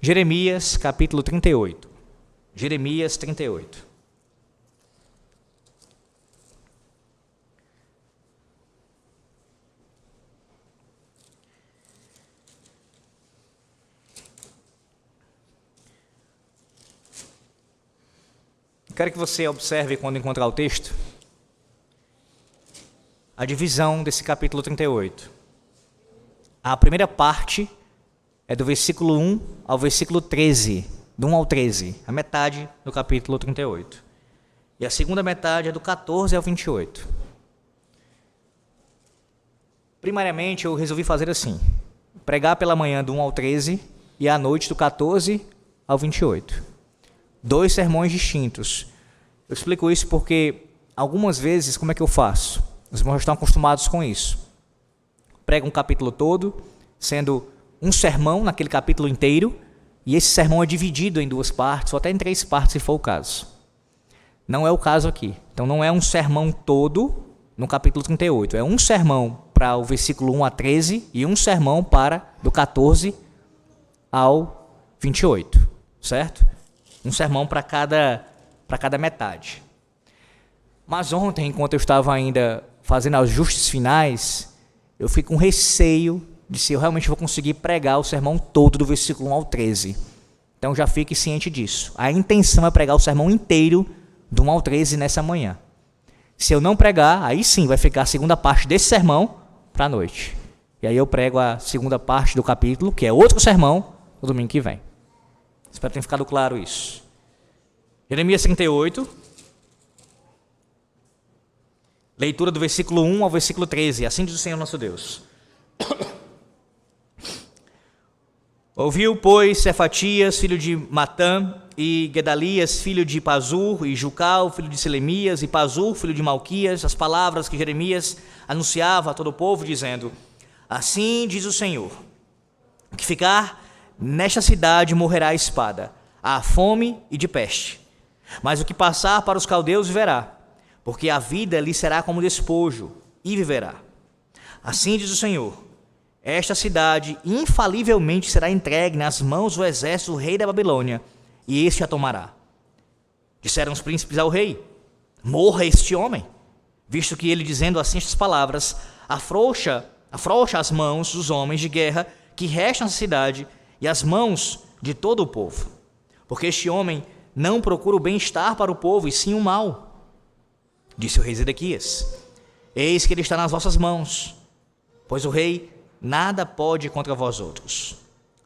Jeremias, capítulo 38. Jeremias 38. Quero que você observe, quando encontrar o texto, a divisão desse capítulo 38. A primeira parte é do versículo 1 ao versículo 13, do 1 ao 13, a metade do capítulo 38. E a segunda metade é do 14 ao 28. Primariamente, eu resolvi fazer assim: pregar pela manhã do 1 ao 13 e à noite do 14 ao 28. 2 sermões distintos. Eu explico isso porque algumas vezes, como é que eu faço? Os irmãos estão acostumados com isso. Prego um capítulo todo, sendo um sermão naquele capítulo inteiro, e esse sermão é dividido em 2 partes, ou até em 3 partes, se for o caso. Não é o caso aqui. Então não é um sermão todo no capítulo 38. É um sermão para o versículo 1 a 13 e um sermão para do 14 ao 28, certo? Um sermão para cada metade. Mas ontem, enquanto eu estava ainda fazendo ajustes finais, eu fiquei com receio de se eu realmente vou conseguir pregar o sermão todo do versículo 1 ao 13. Então já fique ciente disso. A intenção é pregar o sermão inteiro do 1 ao 13 nessa manhã. Se eu não pregar, aí sim vai ficar a segunda parte desse sermão para a noite. E aí eu prego a segunda parte do capítulo, que é outro sermão, no domingo que vem. Espero que tenha ficado claro isso. Jeremias 38. Leitura do versículo 1 ao versículo 13. Assim diz o Senhor nosso Deus. Ouviu, pois, Cefatias, filho de Matã, e Gedalias, filho de Pazur, e Jucal, filho de Selemias, e Pazur, filho de Malquias, as palavras que Jeremias anunciava a todo o povo, dizendo: assim diz o Senhor, que ficar nesta cidade morrerá a espada, a fome e de peste. Mas o que passar para os caldeus viverá, porque a vida lhe será como despojo, e viverá. Assim diz o Senhor: esta cidade infalivelmente será entregue nas mãos do exército do rei da Babilônia, e este a tomará. Disseram os príncipes ao rei: morra este homem, visto que ele, dizendo assim estas palavras, afrouxa as mãos dos homens de guerra que restam na cidade e as mãos de todo o povo. Porque este homem não procura o bem-estar para o povo, e sim o mal. Disse o rei Zedequias: eis que ele está nas vossas mãos, pois o rei nada pode contra vós outros.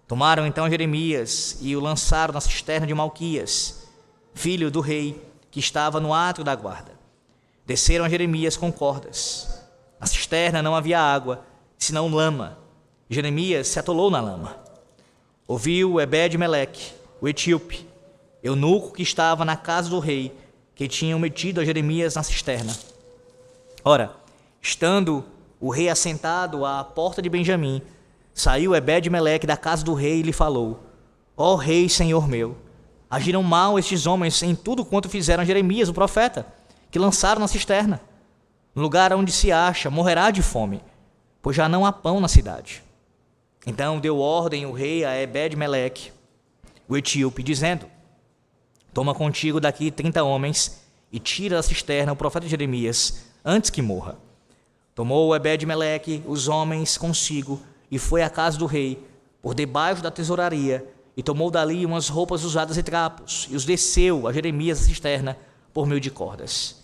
Tomaram então Jeremias e o lançaram na cisterna de Malquias, filho do rei, que estava no átrio da guarda. Desceram a Jeremias com cordas. Na cisterna não havia água, senão lama. Jeremias se atolou na lama. Ouviu Ebed-Meleque, o etíope, eunuco que estava na casa do rei, que tinham metido a Jeremias na cisterna. Ora, estando o rei assentado à porta de Benjamim, saiu Ebed-Meleque da casa do rei e lhe falou: ó rei, senhor meu, agiram mal estes homens em tudo quanto fizeram a Jeremias, o profeta, que lançaram na cisterna. No lugar onde se acha, morrerá de fome, pois já não há pão na cidade. Então deu ordem o rei a Ebed-Meleque, o etíope, dizendo: toma contigo daqui 30 homens e tira da cisterna o profeta Jeremias, antes que morra. Tomou Ebed-Meleque os homens consigo e foi à casa do rei, por debaixo da tesouraria, e tomou dali umas roupas usadas e trapos, e os desceu a Jeremias na cisterna por meio de cordas.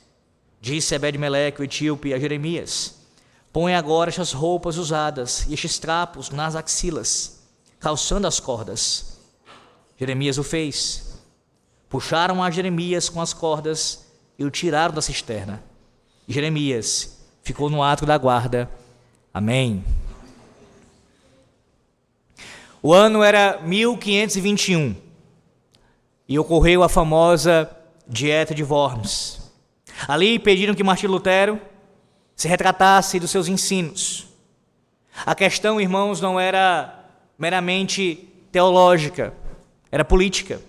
Disse Ebed-Meleque, o etíope, a Jeremias: põe agora estas roupas usadas e estes trapos nas axilas, calçando as cordas. Jeremias o fez. Puxaram a Jeremias com as cordas e o tiraram da cisterna. E Jeremias ficou no átrio da guarda. Amém. O ano era 1521 e ocorreu a famosa Dieta de Worms. Ali pediram que Martinho Lutero se retratasse dos seus ensinos. A questão, irmãos, não era meramente teológica, era política,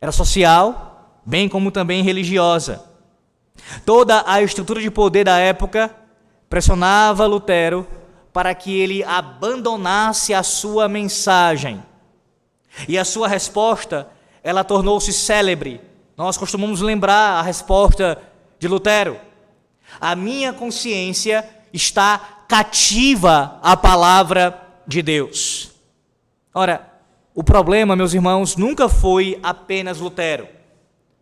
era social, bem como também religiosa. Toda a estrutura de poder da época pressionava Lutero para que ele abandonasse a sua mensagem. E a sua resposta, ela tornou-se célebre. Nós costumamos lembrar a resposta de Lutero: a minha consciência está cativa à palavra de Deus. Ora, o problema, meus irmãos, nunca foi apenas Lutero.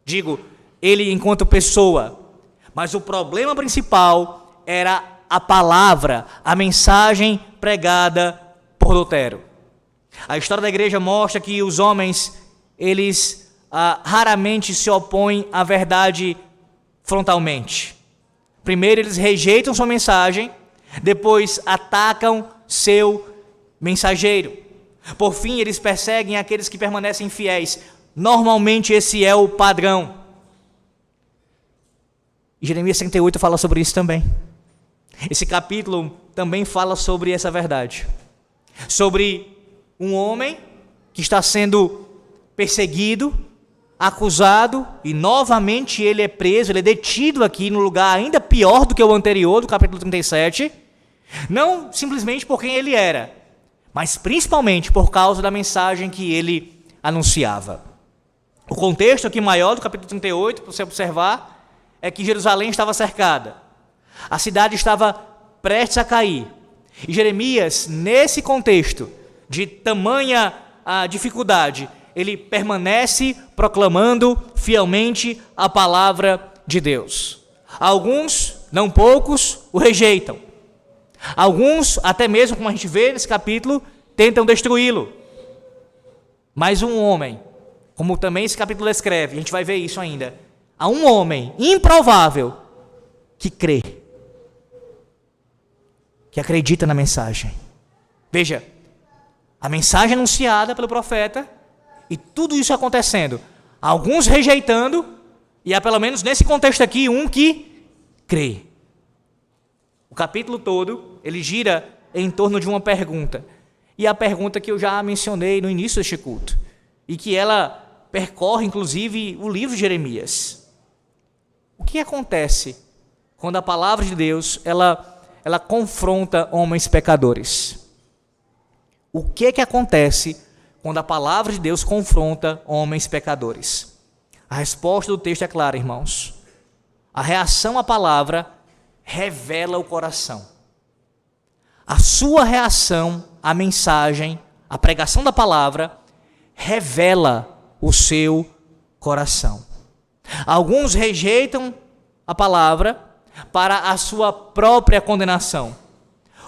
Digo, ele enquanto pessoa. Mas o problema principal era a palavra, a mensagem pregada por Lutero. A história da igreja mostra que os homens, eles raramente se opõem à verdade frontalmente. Primeiro eles rejeitam sua mensagem, depois atacam seu mensageiro. Por fim, eles perseguem aqueles que permanecem fiéis. Normalmente esse é o padrão. E Jeremias 38 fala sobre isso também. Esse capítulo também fala sobre essa verdade. Sobre um homem que está sendo perseguido, acusado, e novamente ele é preso, ele é detido aqui no lugar ainda pior do que o anterior, do capítulo 37, não simplesmente por quem ele era, mas principalmente por causa da mensagem que ele anunciava. O contexto aqui maior do capítulo 38, para você observar, é que Jerusalém estava cercada, a cidade estava prestes a cair, e Jeremias, nesse contexto de tamanha dificuldade, ele permanece proclamando fielmente a palavra de Deus. Alguns, não poucos, o rejeitam. Alguns, até mesmo como a gente vê nesse capítulo, tentam destruí-lo. Mas um homem, como também esse capítulo descreve, a gente vai ver isso ainda, há um homem improvável que crê, que acredita na mensagem. Veja, a mensagem anunciada pelo profeta, e tudo isso acontecendo, alguns rejeitando, e há pelo menos nesse contexto aqui um que crê. O capítulo todo, ele gira em torno de uma pergunta, e a pergunta que eu já mencionei no início deste culto, e que ela percorre inclusive o livro de Jeremias. O que acontece quando a palavra de Deus, ela confronta homens pecadores? O que acontece quando a palavra de Deus confronta homens pecadores? A resposta do texto é clara, irmãos. A reação à palavra revela o coração. A sua reação à mensagem, à pregação da palavra, revela o seu coração. Alguns rejeitam a palavra para a sua própria condenação.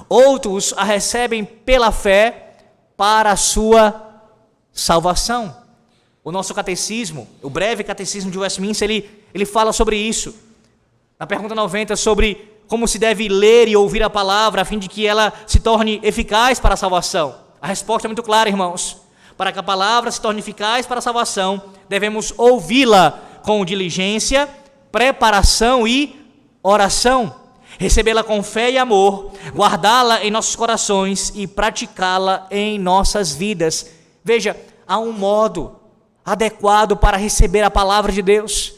Outros a recebem pela fé para a sua salvação. O nosso catecismo, o breve catecismo de Westminster, ele fala sobre isso. Na pergunta 90, sobre como se deve ler e ouvir a palavra a fim de que ela se torne eficaz para a salvação. A resposta é muito clara, irmãos. Para que a palavra se torne eficaz para a salvação, devemos ouvi-la com diligência, preparação e oração. Recebê-la com fé e amor, guardá-la em nossos corações e praticá-la em nossas vidas. Veja, há um modo adequado para receber a palavra de Deus.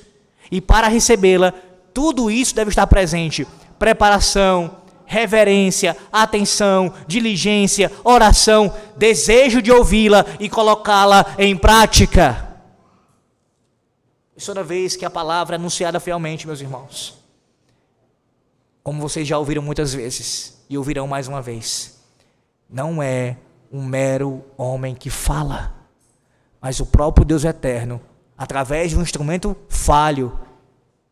E para recebê-la, tudo isso deve estar presente. Preparação, reverência, atenção, diligência, oração, desejo de ouvi-la e colocá-la em prática. Toda vez que a palavra é anunciada fielmente, meus irmãos, como vocês já ouviram muitas vezes e ouvirão mais uma vez, não é um mero homem que fala, mas o próprio Deus eterno, através de um instrumento falho,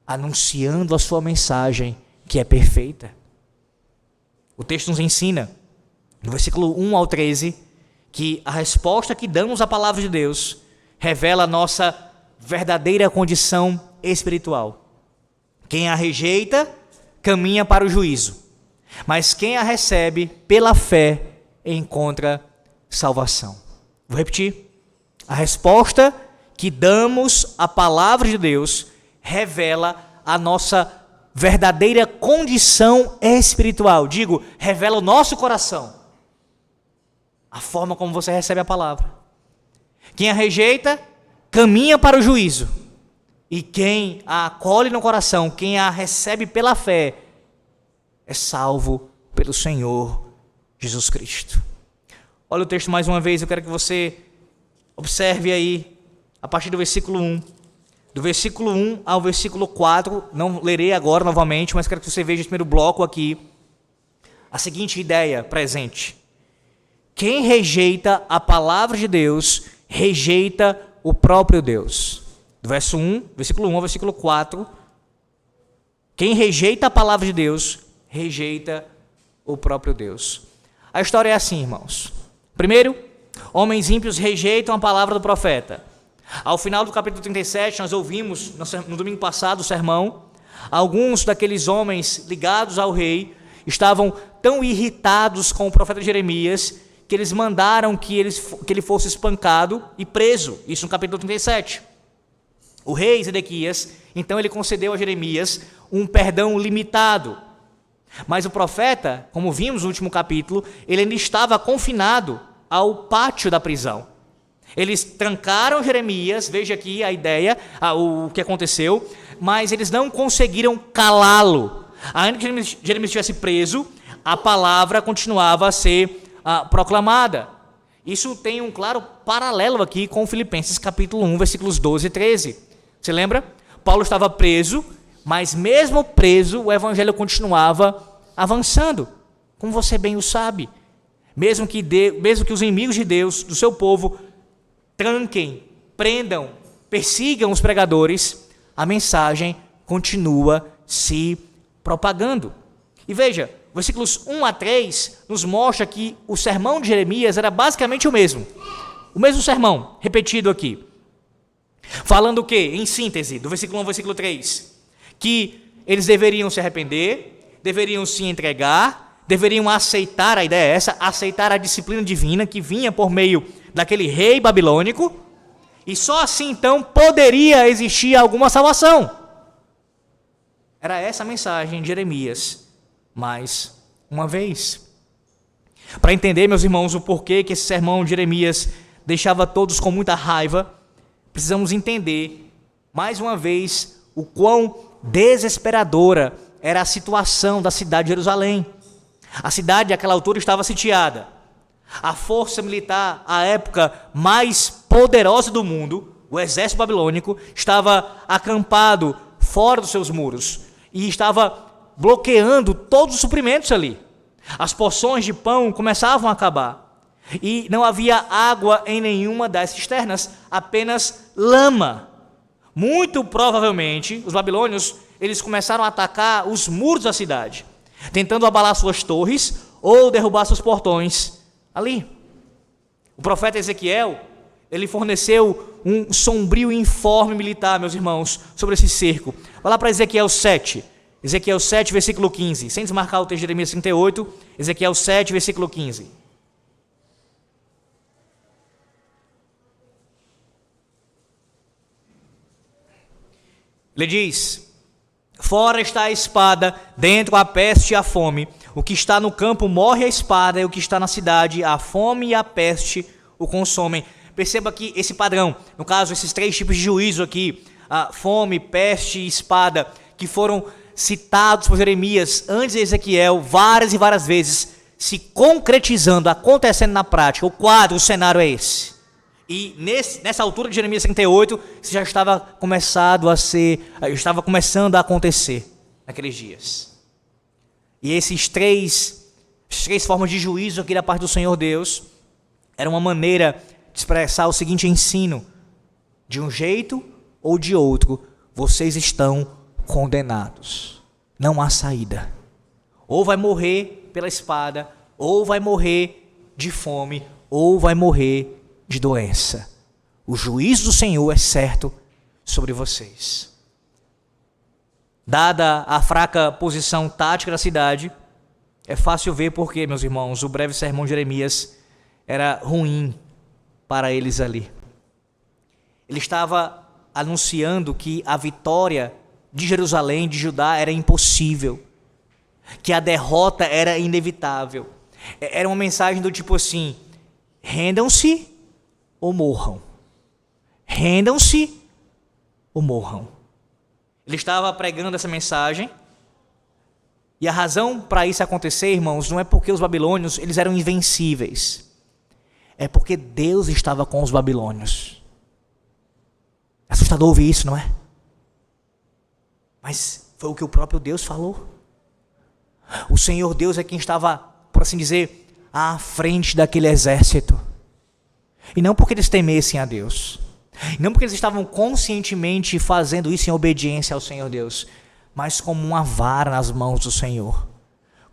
anunciando a sua mensagem, que é perfeita. O texto nos ensina, no versículo 1 ao 13, que a resposta que damos à palavra de Deus revela a nossa verdadeira condição espiritual. Quem a rejeita, caminha para o juízo, mas quem a recebe pela fé encontra salvação. Vou repetir. A resposta que damos à palavra de Deus revela a nossa verdadeira condição espiritual. Digo, revela o nosso coração, a forma como você recebe a palavra. Quem a rejeita, caminha para o juízo. E quem a acolhe no coração, quem a recebe pela fé, é salvo pelo Senhor Jesus Cristo. Olha o texto mais uma vez, eu quero que você Observe aí, a partir do versículo 1. Do versículo 1 ao versículo 4, não lerei agora novamente, mas quero que você veja esse primeiro bloco aqui, a seguinte ideia presente. Quem rejeita a palavra de Deus, rejeita o próprio Deus. Do versículo 1 ao versículo 4, quem rejeita a palavra de Deus, rejeita o próprio Deus. A história é assim, irmãos. Primeiro, homens ímpios rejeitam a palavra do profeta. Ao final do capítulo 37, nós ouvimos, no domingo passado, o sermão, alguns daqueles homens ligados ao rei estavam tão irritados com o profeta Jeremias que eles mandaram que ele fosse espancado e preso. Isso no capítulo 37. O rei Zedequias, então, ele concedeu a Jeremias um perdão limitado. Mas o profeta, como vimos no último capítulo, ele ainda estava confinado ao pátio da prisão. Eles trancaram Jeremias, veja aqui a ideia, o que aconteceu, mas eles não conseguiram calá-lo. Ainda que Jeremias estivesse preso, a palavra continuava a ser proclamada. Isso tem um claro paralelo aqui com Filipenses capítulo 1, versículos 12 e 13. Você lembra? Paulo estava preso, mas mesmo preso, o evangelho continuava avançando, como você bem o sabe. Mesmo que os inimigos de Deus, do seu povo, tranquem, prendam, persigam os pregadores, a mensagem continua se propagando. E veja, versículos 1 a 3 nos mostra que o sermão de Jeremias era basicamente o mesmo sermão, repetido aqui. Falando o quê? Em síntese, do versículo 1 ao versículo 3, que eles deveriam se arrepender, deveriam se entregar, deveriam aceitar, a ideia é essa, aceitar a disciplina divina que vinha por meio daquele rei babilônico, e só assim então poderia existir alguma salvação. Era essa a mensagem de Jeremias, mais uma vez. Para entender, meus irmãos, o porquê que esse sermão de Jeremias deixava todos com muita raiva, precisamos entender, mais uma vez, o quão desesperadora era a situação da cidade de Jerusalém. A cidade, àquela altura, estava sitiada. A força militar, à época mais poderosa do mundo, o exército babilônico, estava acampado fora dos seus muros e estava bloqueando todos os suprimentos ali. As porções de pão começavam a acabar e não havia água em nenhuma das cisternas, apenas lama. Muito provavelmente, os babilônios, eles começaram a atacar os muros da cidade, tentando abalar suas torres ou derrubar seus portões ali. O profeta Ezequiel, ele forneceu um sombrio informe militar, meus irmãos, sobre esse cerco. Vai lá para Ezequiel 7, versículo 15, sem desmarcar o texto de Jeremias 38, Ezequiel 7, versículo 15. Ele diz: fora está a espada, dentro a peste e a fome. O que está no campo morre a espada, e o que está na cidade, a fome e a peste o consomem. Perceba aqui esse padrão, no caso, esses três tipos de juízo aqui, a fome, peste e espada, que foram citados por Jeremias antes de Ezequiel várias e várias vezes, se concretizando, acontecendo na prática. O quadro, o cenário é esse. E nessa altura de Jeremias 38, isso já estava começando a acontecer naqueles dias. E essas três formas de juízo aqui da parte do Senhor Deus, era uma maneira de expressar o seguinte ensino: de um jeito ou de outro, vocês estão condenados. Não há saída. Ou vai morrer pela espada, ou vai morrer de fome, ou vai morrer de doença. O juízo do Senhor é certo sobre vocês. Dada a fraca posição tática da cidade, é fácil ver porque, meus irmãos, o breve sermão de Jeremias era ruim para eles ali. Ele estava anunciando que a vitória de Jerusalém, de Judá, era impossível, que a derrota era inevitável. Era uma mensagem do tipo assim: rendam-se ou morram. Rendam-se ou morram. Ele estava pregando essa mensagem, e a razão para isso acontecer, irmãos, não é porque os babilônios eles eram invencíveis. é porque Deus estava com os babilônios. É assustador ouvir isso, não é? Mas foi o que o próprio Deus falou. O Senhor Deus é quem estava, por assim dizer, à frente daquele exército. E não porque eles temessem a Deus. Não porque eles estavam conscientemente fazendo isso em obediência ao Senhor Deus. Mas como uma vara nas mãos do Senhor.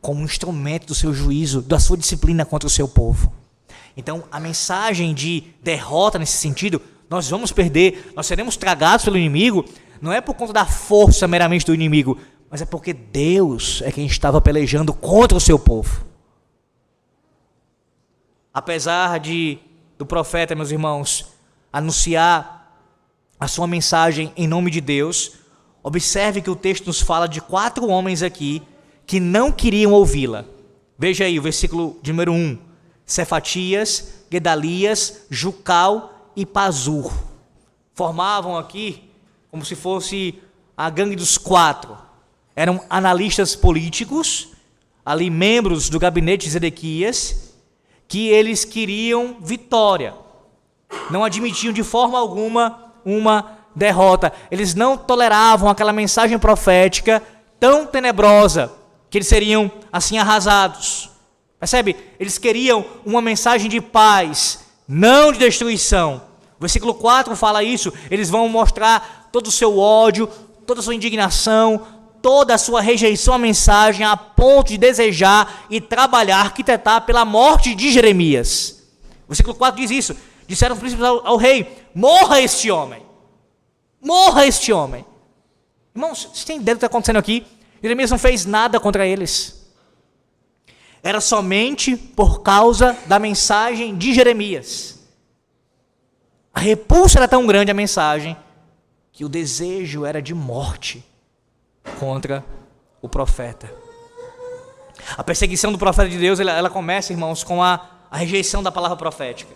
Como um instrumento do seu juízo, da sua disciplina contra o seu povo. Então, a mensagem de derrota nesse sentido, nós vamos perder, nós seremos tragados pelo inimigo, não é por conta da força meramente do inimigo, mas é porque Deus é quem estava pelejando contra o seu povo. Apesar do profeta, meus irmãos, anunciar a sua mensagem em nome de Deus, observe que o texto nos fala de 4 homens aqui que não queriam ouvi-la. Veja aí o versículo de número 1. Cefatias, Gedalias, Jucal e Pazur. Formavam aqui como se fosse a gangue dos 4. Eram analistas políticos, ali membros do gabinete de Zedequias, que eles queriam vitória. Não admitiam de forma alguma uma derrota. Eles não toleravam aquela mensagem profética tão tenebrosa que eles seriam assim arrasados. Percebe? Eles queriam uma mensagem de paz, não de destruição. O versículo 4 fala isso. Eles vão mostrar todo o seu ódio, toda a sua indignação, toda a sua rejeição à mensagem, a ponto de desejar e trabalhar, arquitetar pela morte de Jeremias. O versículo 4 diz isso. Disseram os príncipes ao rei: morra este homem. Morra este homem. Irmãos, vocês têm ideia do que está acontecendo aqui? Jeremias não fez nada contra eles. Era somente por causa da mensagem de Jeremias. A repulsa era tão grande a mensagem que o desejo era de morte contra o profeta. A perseguição do profeta de Deus, ela começa, irmãos, com a rejeição da palavra profética.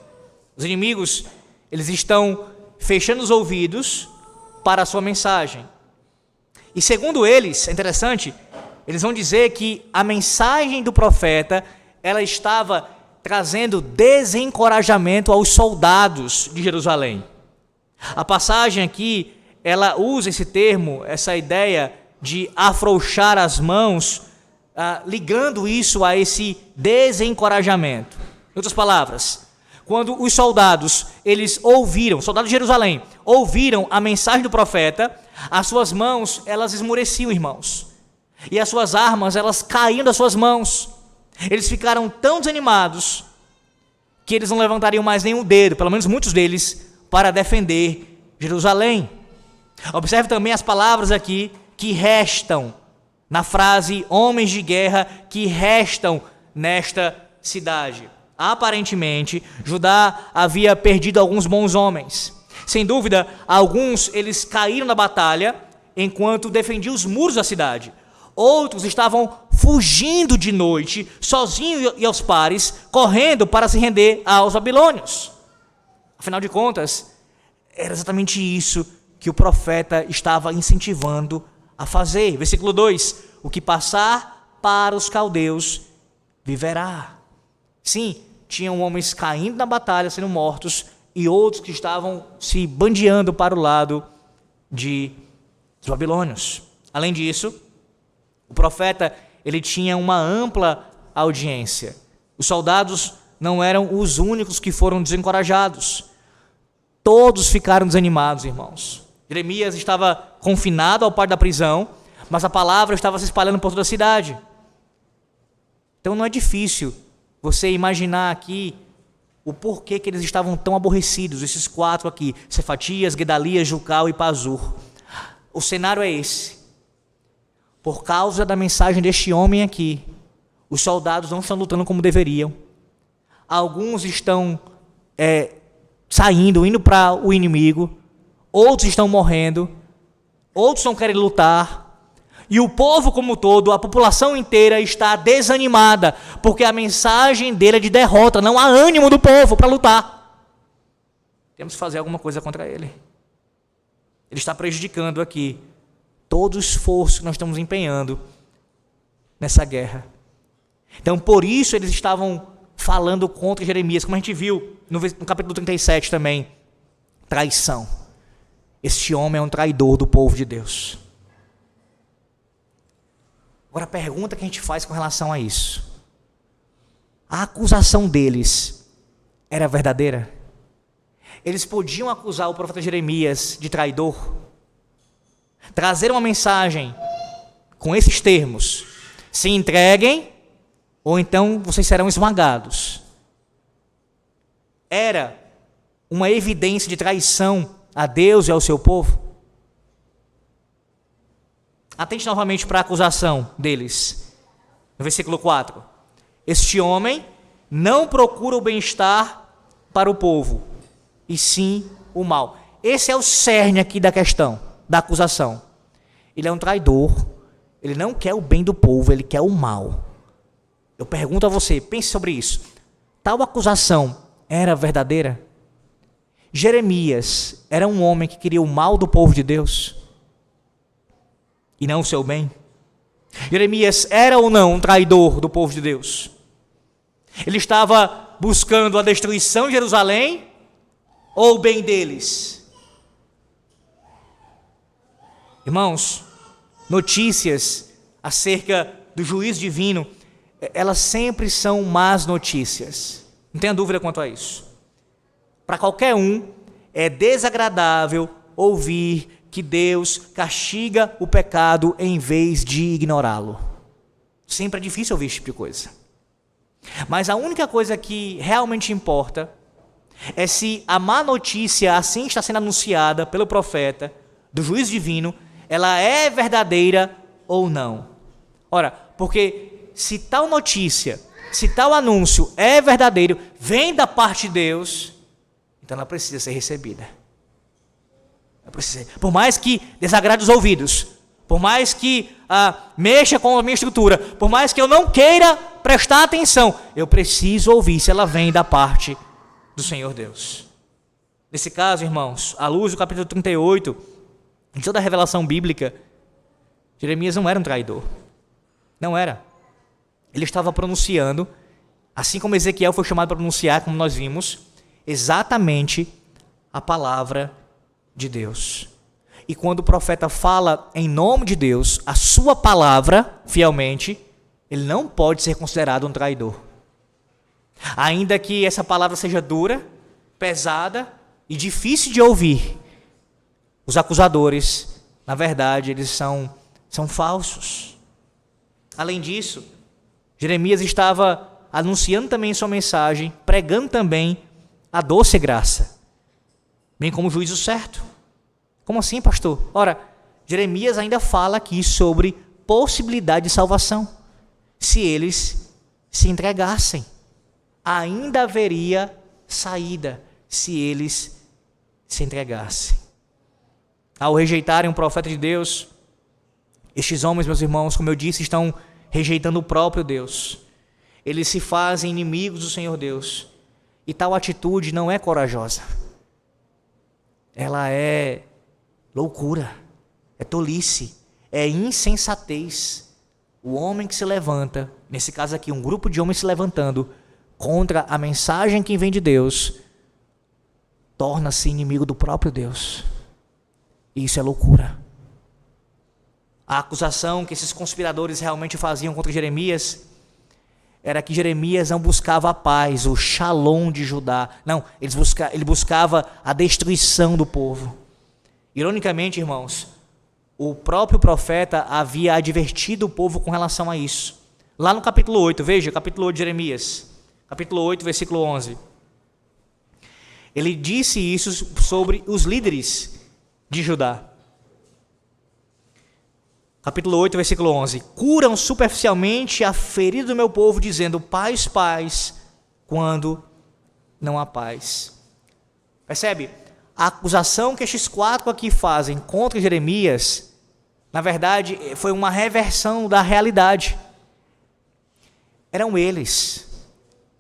Os inimigos, eles estão fechando os ouvidos para a sua mensagem. E segundo eles, é interessante, eles vão dizer que a mensagem do profeta, ela estava trazendo desencorajamento aos soldados de Jerusalém. A passagem aqui, ela usa esse termo, essa ideia de afrouxar as mãos, ligando isso a esse desencorajamento. Em outras palavras, quando os soldados, soldados de Jerusalém, ouviram a mensagem do profeta, as suas mãos, elas esmoreciam, irmãos. E as suas armas, elas caíam das suas mãos. Eles ficaram tão desanimados que eles não levantariam mais nenhum dedo, pelo menos muitos deles, para defender Jerusalém. Observe também as palavras aqui que restam, na frase homens de guerra que restam nesta cidade. Aparentemente, Judá havia perdido alguns bons homens. Sem dúvida, alguns eles caíram na batalha enquanto defendiam os muros da cidade. Outros estavam fugindo de noite, sozinhos e aos pares, correndo para se render aos babilônios. Afinal de contas, era exatamente isso que o profeta estava incentivando a fazer. Versículo 2: o que passar para os caldeus viverá. Sim, tinham homens caindo na batalha, sendo mortos, e outros que estavam se bandeando para o lado dos babilônios. Além disso, o profeta, ele tinha uma ampla audiência. Os soldados não eram os únicos que foram desencorajados. Todos ficaram desanimados, irmãos. Jeremias estava confinado ao pátio da prisão, mas a palavra estava se espalhando por toda a cidade. Então não é difícil você imaginar aqui o porquê que eles estavam tão aborrecidos, esses 4 aqui, Cefatias, Gedalias, Jucal e Pazur. O cenário é esse. Por causa da mensagem deste homem aqui, os soldados não estão lutando como deveriam. Alguns estão saindo, indo para o inimigo. Outros estão morrendo. Outros não querem lutar. E o povo como todo, a população inteira está desanimada, porque a mensagem dele é de derrota, não há ânimo do povo para lutar. Temos que fazer alguma coisa contra ele. Ele está prejudicando aqui todo o esforço que nós estamos empenhando nessa guerra. Então, por isso eles estavam falando contra Jeremias, como a gente viu no capítulo 37 também. Traição. Este homem é um traidor do povo de Deus. Agora a pergunta que a gente faz com relação a isso: a acusação deles era verdadeira? Eles podiam acusar o profeta Jeremias de traidor? Trazer uma mensagem com esses termos: se entreguem, ou então vocês serão esmagados. Era uma evidência de traição a Deus e ao seu povo? Atente novamente para a acusação deles. No versículo 4. Este homem não procura o bem-estar para o povo, e sim o mal. Esse é o cerne aqui da questão, da acusação. Ele é um traidor, ele não quer o bem do povo, ele quer o mal. Eu pergunto a você, pense sobre isso. Tal acusação era verdadeira? Jeremias era um homem que queria o mal do povo de Deus e não o seu bem? Jeremias era ou não um traidor do povo de Deus? Ele estava buscando a destruição de Jerusalém ou o bem deles? Irmãos, notícias acerca do juízo divino, elas sempre são más notícias. Não tenha dúvida quanto a isso. Para qualquer um, é desagradável ouvir que Deus castiga o pecado em vez de ignorá-lo. Sempre é difícil ouvir esse tipo de coisa. Mas a única coisa que realmente importa é se a má notícia assim está sendo anunciada pelo profeta do juízo divino, ela é verdadeira ou não. Ora, porque se tal notícia, se tal anúncio é verdadeiro, vem da parte de Deus, então ela precisa ser recebida. Por mais que desagrade os ouvidos, por mais que mexa com a minha estrutura, por mais que eu não queira prestar atenção, eu preciso ouvir se ela vem da parte do Senhor Deus. Nesse caso, irmãos, à luz do capítulo 38, de toda a revelação bíblica, Jeremias não era um traidor. Não era. Ele estava pronunciando, assim como Ezequiel foi chamado para pronunciar, como nós vimos, exatamente a palavra de Deus. E quando o profeta fala em nome de Deus, a sua palavra, fielmente, ele não pode ser considerado um traidor. Ainda que essa palavra seja dura, pesada e difícil de ouvir, os acusadores, na verdade, eles são falsos. Além disso, Jeremias estava anunciando também sua mensagem, pregando também a doce graça, bem como o juízo certo. Como assim, pastor? Ora, Jeremias ainda fala aqui sobre possibilidade de salvação. Se eles se entregassem, ainda haveria saída se eles se entregassem. Ao rejeitarem um profeta de Deus, estes homens, meus irmãos, como eu disse, estão rejeitando o próprio Deus. Eles se fazem inimigos do Senhor Deus. E tal atitude não é corajosa. Ela é loucura, é tolice, é insensatez. O homem que se levanta, nesse caso aqui, um grupo de homens se levantando contra a mensagem que vem de Deus, torna-se inimigo do próprio Deus. E isso é loucura. A acusação que esses conspiradores realmente faziam contra Jeremias era que Jeremias não buscava a paz, o shalom de Judá. Não, ele buscava a destruição do povo. Ironicamente, irmãos, o próprio profeta havia advertido o povo com relação a isso. Lá no capítulo 8, veja, capítulo 8 de Jeremias, capítulo 8, versículo 11. Ele disse isso sobre os líderes de Judá. Capítulo 8, versículo 11. Curam superficialmente a ferida do meu povo, dizendo paz, paz, quando não há paz. Percebe? A acusação que estes quatro aqui fazem contra Jeremias, na verdade, foi uma reversão da realidade. Eram eles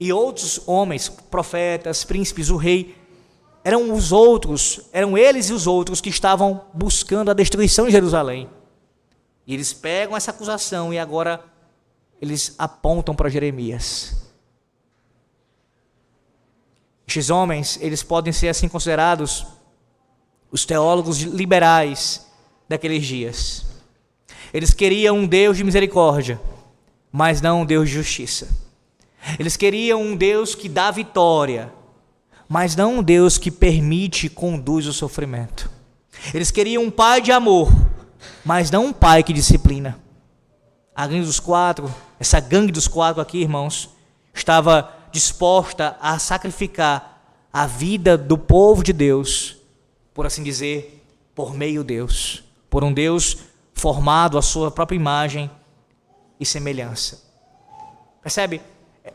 e outros homens, profetas, príncipes, o rei, eram eles e os outros que estavam buscando a destruição de Jerusalém. E eles pegam essa acusação e agora eles apontam para Jeremias. Estes homens, eles podem ser assim considerados os teólogos liberais daqueles dias. Eles queriam um Deus de misericórdia, mas não um Deus de justiça. Eles queriam um Deus que dá vitória, mas não um Deus que permite e conduz o sofrimento. Eles queriam um pai de amor, mas não um pai que disciplina. A gangue dos quatro, essa gangue dos quatro aqui, irmãos, estava disposta a sacrificar a vida do povo de Deus, por assim dizer, por meio de Deus, por um Deus formado à sua própria imagem e semelhança. Percebe?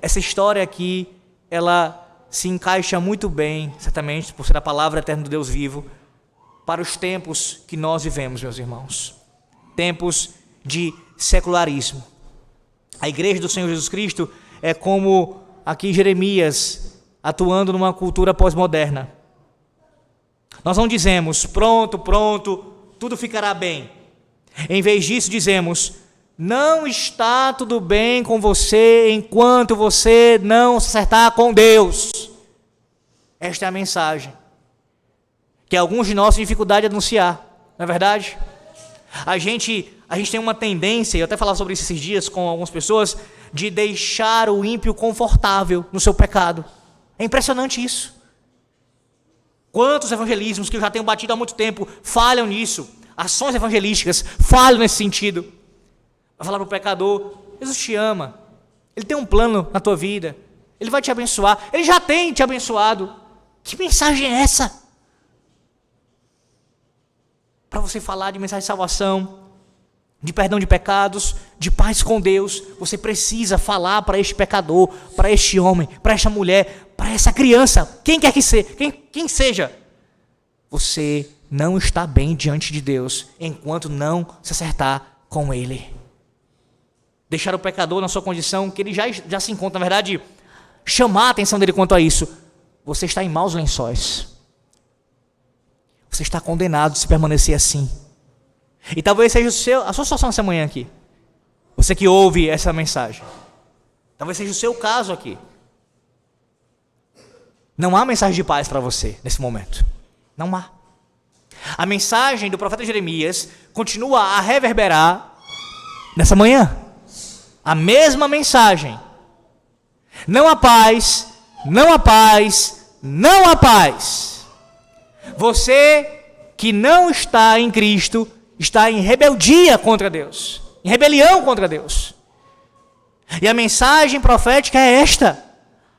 Essa história aqui, ela se encaixa muito bem, certamente, por ser a palavra eterna do Deus vivo, para os tempos que nós vivemos, meus irmãos. Tempos de secularismo. A igreja do Senhor Jesus Cristo é como aqui Jeremias, atuando numa cultura pós-moderna. Nós não dizemos, pronto, tudo ficará bem. Em vez disso, dizemos, não está tudo bem com você enquanto você não se acertar com Deus. Esta é a mensagem que alguns de nós têm dificuldade de anunciar, não é verdade? A gente tem uma tendência, eu até falava sobre isso esses dias com algumas pessoas, de deixar o ímpio confortável no seu pecado. É impressionante isso. Quantos evangelismos que eu já tenho batido há muito tempo falham nisso, ações evangelísticas falham nesse sentido. Vai falar para o pecador, Jesus te ama, Ele tem um plano na tua vida, Ele vai te abençoar, Ele já tem te abençoado. Que mensagem é essa? Para você falar de mensagem de salvação, de perdão de pecados, de paz com Deus, você precisa falar para este pecador, para este homem, para esta mulher, para essa criança, quem quer que seja, quem seja. Você não está bem diante de Deus enquanto não se acertar com Ele. Deixar o pecador na sua condição que ele já se encontra, na verdade, chamar a atenção dele quanto a isso. Você está em maus lençóis. Você está condenado se permanecer assim. E talvez seja a sua situação essa manhã aqui. Você que ouve essa mensagem. Talvez seja o seu caso aqui. Não há mensagem de paz para você nesse momento. Não há. A mensagem do profeta Jeremias continua a reverberar nessa manhã. A mesma mensagem. Não há paz, não há paz, não há paz. Você que não está em Cristo está em rebeldia contra Deus, em rebelião contra Deus. E a mensagem profética é esta: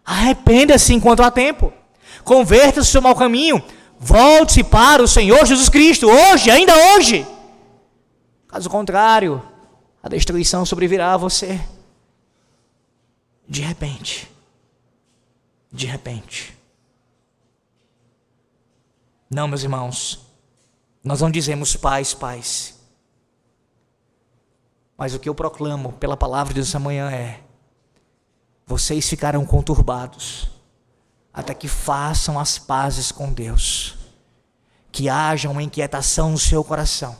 arrependa-se enquanto há tempo, converta-se do seu mau caminho, volte-se para o Senhor Jesus Cristo, hoje, ainda hoje. Caso contrário, a destruição sobrevirá a você. De repente. De repente. Não, meus irmãos, nós não dizemos paz, paz. Mas o que eu proclamo pela palavra de Deus essa manhã é: vocês ficarão conturbados até que façam as pazes com Deus. Que haja uma inquietação no seu coração,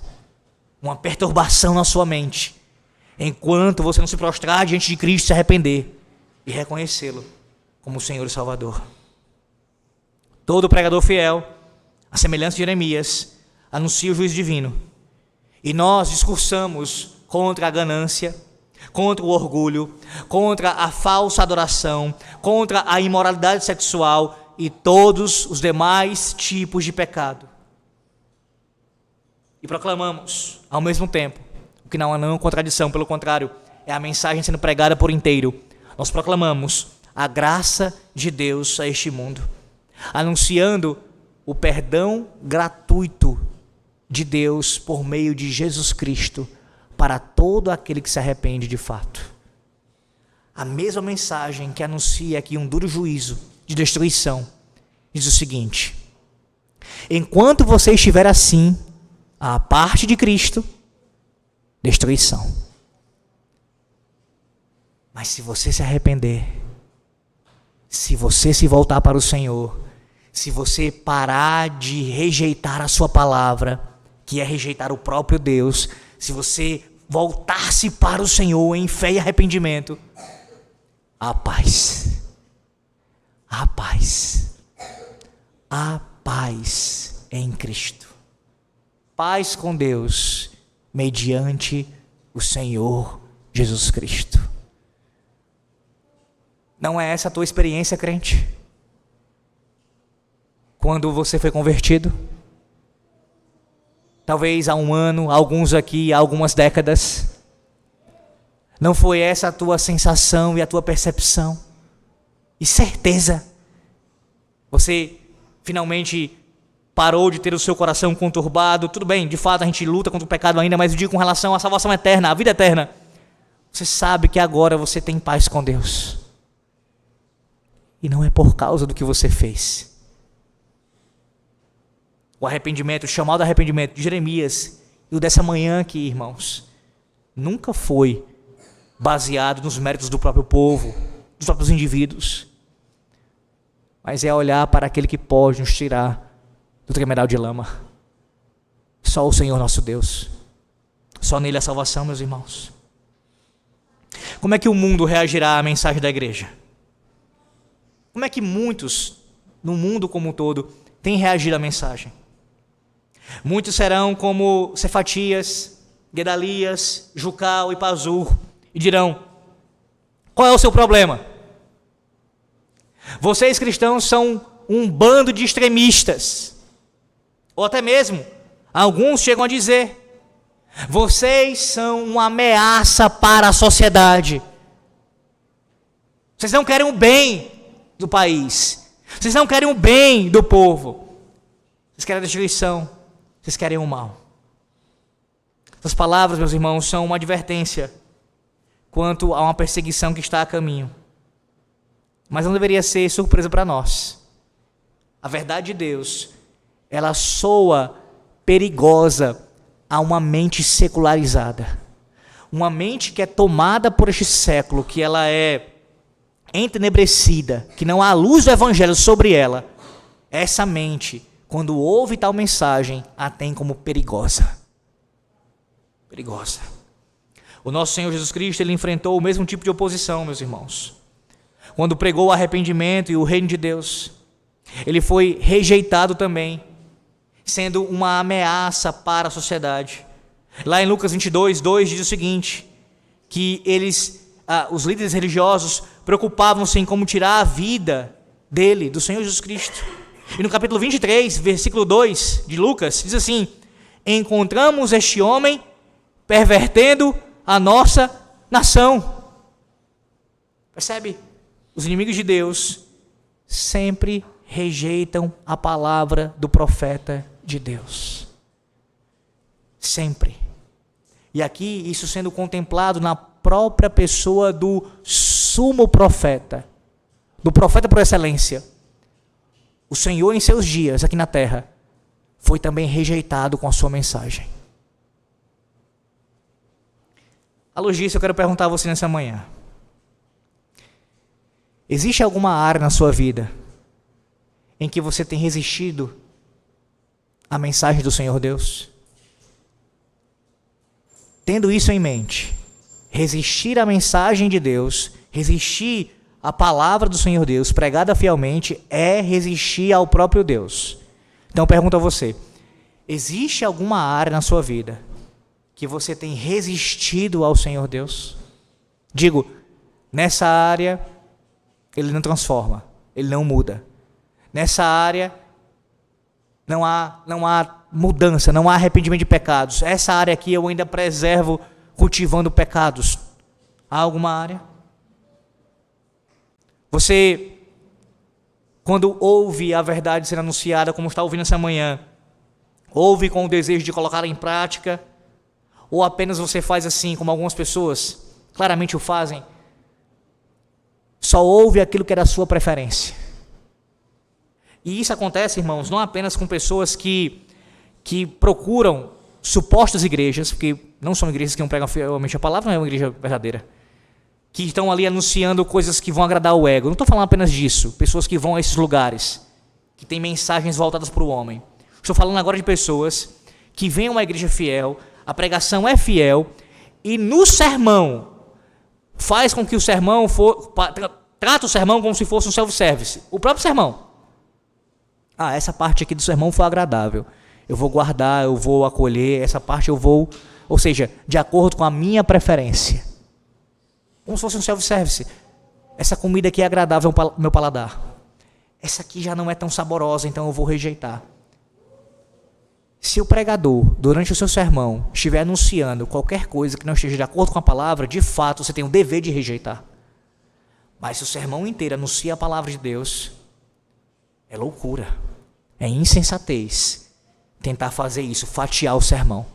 uma perturbação na sua mente, enquanto você não se prostrar diante de Cristo, se arrepender e reconhecê-lo como Senhor e Salvador. Todo pregador fiel, a semelhança de Jeremias, anuncia o juízo divino. E nós discursamos contra a ganância, contra o orgulho, contra a falsa adoração, contra a imoralidade sexual e todos os demais tipos de pecado. E proclamamos, ao mesmo tempo, o que não há nenhuma contradição, pelo contrário, é a mensagem sendo pregada por inteiro. Nós proclamamos a graça de Deus a este mundo, anunciando o perdão gratuito de Deus por meio de Jesus Cristo para todo aquele que se arrepende de fato. A mesma mensagem que anuncia aqui um duro juízo de destruição diz o seguinte: enquanto você estiver assim, à parte de Cristo, destruição. Mas se você se arrepender, se você se voltar para o Senhor, se você parar de rejeitar a sua palavra, que é rejeitar o próprio Deus, se você voltar-se para o Senhor em fé e arrependimento, há paz. Há paz. há paz em Cristo. Paz com Deus, mediante o Senhor Jesus Cristo. Não é essa a tua experiência, crente? Quando você foi convertido? Talvez há um ano, alguns aqui, há algumas décadas. Não foi essa a tua sensação e a tua percepção? E certeza, você finalmente parou de ter o seu coração conturbado. Tudo bem, de fato a gente luta contra o pecado ainda, mas eu digo com relação à salvação eterna, à vida eterna. Você sabe que agora você tem paz com Deus. E não é por causa do que você fez. O arrependimento, o chamado arrependimento de Jeremias e o dessa manhã aqui, irmãos, nunca foi baseado nos méritos do próprio povo, dos próprios indivíduos, mas é olhar para aquele que pode nos tirar do tremedal de lama. Só o Senhor nosso Deus. Só nele a salvação, meus irmãos. Como é que o mundo reagirá à mensagem da igreja? Como é que muitos, no mundo como um todo, têm reagido à mensagem? Muitos serão como Cefatias, Gedalias, Jucal e Pazur, e dirão: qual é o seu problema? Vocês cristãos são um bando de extremistas. Ou até mesmo, alguns chegam a dizer: vocês são uma ameaça para a sociedade. Vocês não querem o bem do país. Vocês não querem o bem do povo. Vocês querem a destruição. Vocês querem o mal. Essas palavras, meus irmãos, são uma advertência quanto a uma perseguição que está a caminho. Mas não deveria ser surpresa para nós. A verdade de Deus, ela soa perigosa a uma mente secularizada. Uma mente que é tomada por este século, que ela é entenebrecida, que não há luz do evangelho sobre ela. Essa mente, quando ouve tal mensagem, a tem como perigosa. Perigosa. O nosso Senhor Jesus Cristo, ele enfrentou o mesmo tipo de oposição, meus irmãos. Quando pregou o arrependimento e o reino de Deus, ele foi rejeitado também, sendo uma ameaça para a sociedade. Lá em Lucas 22, 2 diz o seguinte, que os líderes religiosos preocupavam-se em como tirar a vida dele, do Senhor Jesus Cristo. E no capítulo 23, versículo 2 de Lucas, diz assim: encontramos este homem pervertendo a nossa nação. Percebe? Os inimigos de Deus sempre rejeitam a palavra do profeta de Deus. Sempre. E aqui isso sendo contemplado na própria pessoa do sumo profeta, do profeta por excelência. O Senhor em seus dias aqui na terra foi também rejeitado com a sua mensagem. À luz disso, eu quero perguntar a você nessa manhã: existe alguma área na sua vida em que você tem resistido à mensagem do Senhor Deus? Tendo isso em mente, resistir à mensagem de Deus, resistir à palavra do Senhor Deus, pregada fielmente, é resistir ao próprio Deus. Então eu pergunto a você: existe alguma área na sua vida que você tem resistido ao Senhor Deus? Digo, nessa área Ele não transforma, Ele não muda. Nessa área não há mudança, não há arrependimento de pecados. Essa área aqui eu ainda preservo cultivando pecados. Há alguma área? Você, quando ouve a verdade ser anunciada, como está ouvindo essa manhã, ouve com o desejo de colocá-la em prática, ou apenas você faz assim, como algumas pessoas claramente o fazem, só ouve aquilo que é da sua preferência? E isso acontece, irmãos, não apenas com pessoas que procuram supostas igrejas, porque não são igrejas que não pregam fielmente a palavra, não é uma igreja verdadeira, que estão ali anunciando coisas que vão agradar o ego. Não estou falando apenas disso, pessoas que vão a esses lugares, que têm mensagens voltadas para o homem. Estou falando agora de pessoas que vêm a uma igreja fiel, a pregação é fiel, e no sermão, faz com que o sermão trata o sermão como se fosse um self-service, o próprio sermão. essa parte aqui do sermão foi agradável. Eu vou guardar, eu vou acolher, essa parte eu vou... Ou seja, de acordo com a minha preferência. Como se fosse um self-service. Essa comida aqui é agradável ao meu paladar. Essa aqui já não é tão saborosa, então eu vou rejeitar. Se o pregador, durante o seu sermão, estiver anunciando qualquer coisa que não esteja de acordo com a palavra, de fato você tem o dever de rejeitar. Mas se o sermão inteiro anuncia a palavra de Deus, é loucura, é insensatez tentar fazer isso, fatiar o sermão.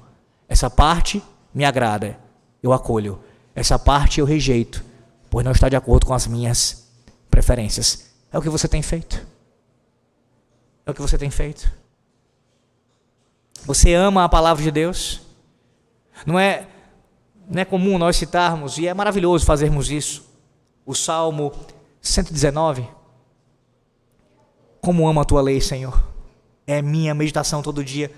Essa parte me agrada, eu acolho. Essa parte eu rejeito, pois não está de acordo com as minhas preferências. É o que você tem feito. É o que você tem feito. Você ama a palavra de Deus? Não é comum nós citarmos, e é maravilhoso fazermos isso, o Salmo 119. Como amo a tua lei, Senhor. É minha meditação todo dia.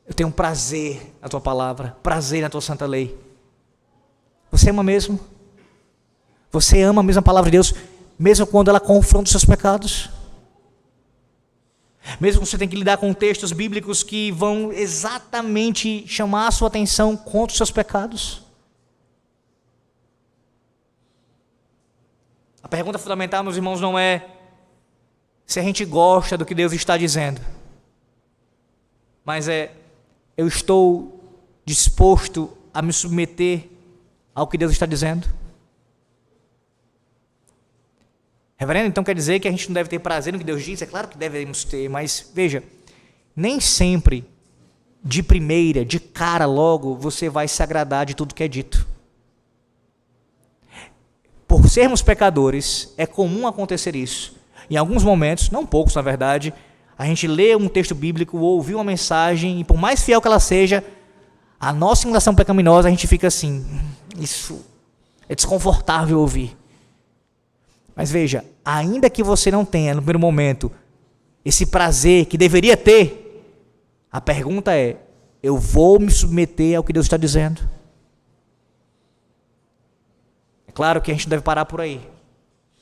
Eu tenho prazer na tua palavra, prazer na tua santa lei. Você ama mesmo? Você ama mesmo a palavra de Deus, mesmo quando ela confronta os seus pecados? Mesmo que você tenha que lidar com textos bíblicos que vão exatamente chamar a sua atenção contra os seus pecados? A pergunta fundamental, meus irmãos, não é se a gente gosta do que Deus está dizendo, mas eu estou disposto a me submeter ao que Deus está dizendo? Reverendo, então quer dizer que a gente não deve ter prazer no que Deus diz? É claro que devemos ter, mas veja, nem sempre, de primeira, de cara logo, você vai se agradar de tudo que é dito. Por sermos pecadores, é comum acontecer isso. Em alguns momentos, não poucos na verdade, a gente lê um texto bíblico ou ouve uma mensagem, e por mais fiel que ela seja, a nossa inclinação pecaminosa, a gente fica assim, isso é desconfortável ouvir. Mas veja, ainda que você não tenha no primeiro momento esse prazer que deveria ter, a pergunta é, eu vou me submeter ao que Deus está dizendo? É claro que a gente deve parar por aí.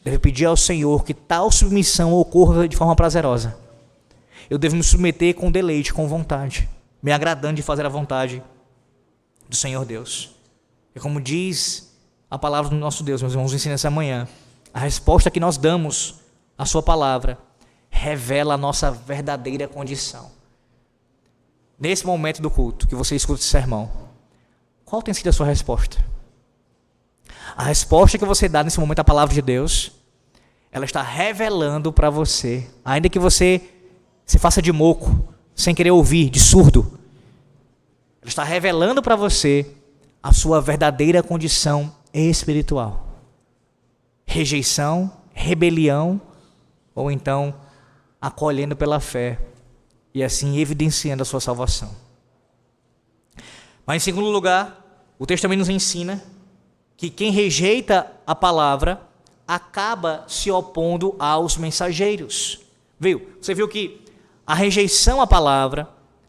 Deve pedir ao Senhor que tal submissão ocorra de forma prazerosa. Eu devo me submeter com deleite, com vontade, me agradando de fazer a vontade do Senhor Deus. E como diz a palavra do nosso Deus, meus irmãos, nos ensina essa manhã, a resposta que nós damos à sua palavra revela a nossa verdadeira condição. Nesse momento do culto, que você escuta esse sermão, qual tem sido a sua resposta? A resposta que você dá nesse momento à palavra de Deus, ela está revelando para você, ainda que você se faça de moco, sem querer ouvir, de surdo, ela está revelando para você a sua verdadeira condição espiritual. Rejeição, rebelião, ou então acolhendo pela fé e assim evidenciando a sua salvação. Mas em segundo lugar, o texto também nos ensina que quem rejeita a palavra acaba se opondo aos mensageiros. Você viu que a rejeição à palavra,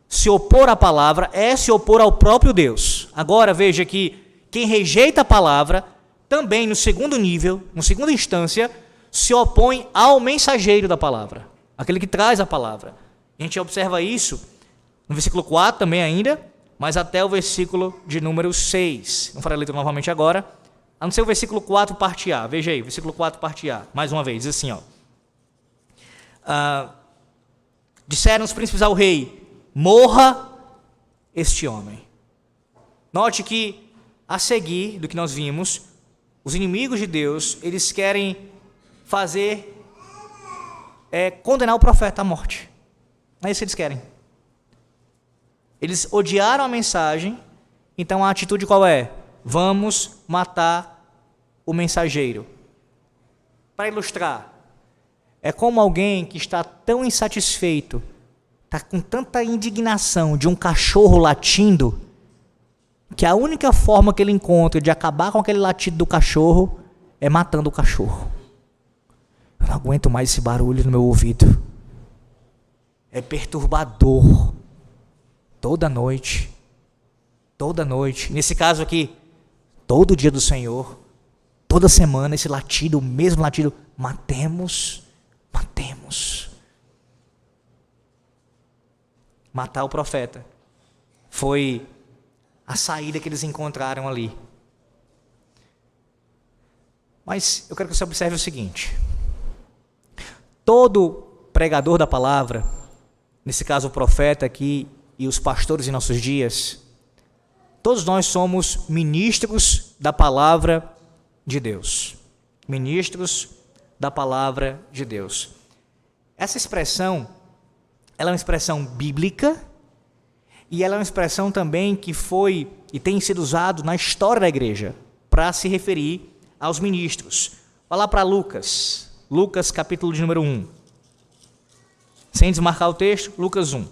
se opor à palavra, é se opor ao próprio Deus. Agora veja que quem rejeita a palavra também, no segundo nível, na segunda instância, se opõe ao mensageiro da palavra, aquele que traz a palavra. A gente observa isso no versículo 4 também ainda, mas até o versículo de número 6. Não farei a leitura novamente agora, a não ser o versículo 4, parte A. Veja aí, versículo 4, parte A. Mais uma vez, diz assim, disseram os príncipes ao rei, morra este homem. Note que, a seguir do que nós vimos, os inimigos de Deus, eles querem condenar o profeta à morte. É isso que eles querem. Eles odiaram a mensagem, então a atitude qual é? Vamos matar o mensageiro. Para ilustrar, é como alguém que está tão insatisfeito, está com tanta indignação de um cachorro latindo, que a única forma que ele encontra de acabar com aquele latido do cachorro é matando o cachorro. Eu não aguento mais esse barulho no meu ouvido. É perturbador. Toda noite. Nesse caso aqui, todo dia do Senhor, toda semana, esse latido, o mesmo latido, matemos. matar o profeta. Foi a saída que eles encontraram ali. Mas eu quero que você observe o seguinte: todo pregador da palavra, nesse caso o profeta aqui e os pastores em nossos dias, todos nós somos ministros da palavra de Deus. Ministros da palavra de Deus. Essa expressão, ela é uma expressão bíblica e ela é uma expressão também que foi e tem sido usado na história da igreja para se referir aos ministros. Vá lá para Lucas capítulo de número 1. Sem desmarcar o texto, Lucas 1.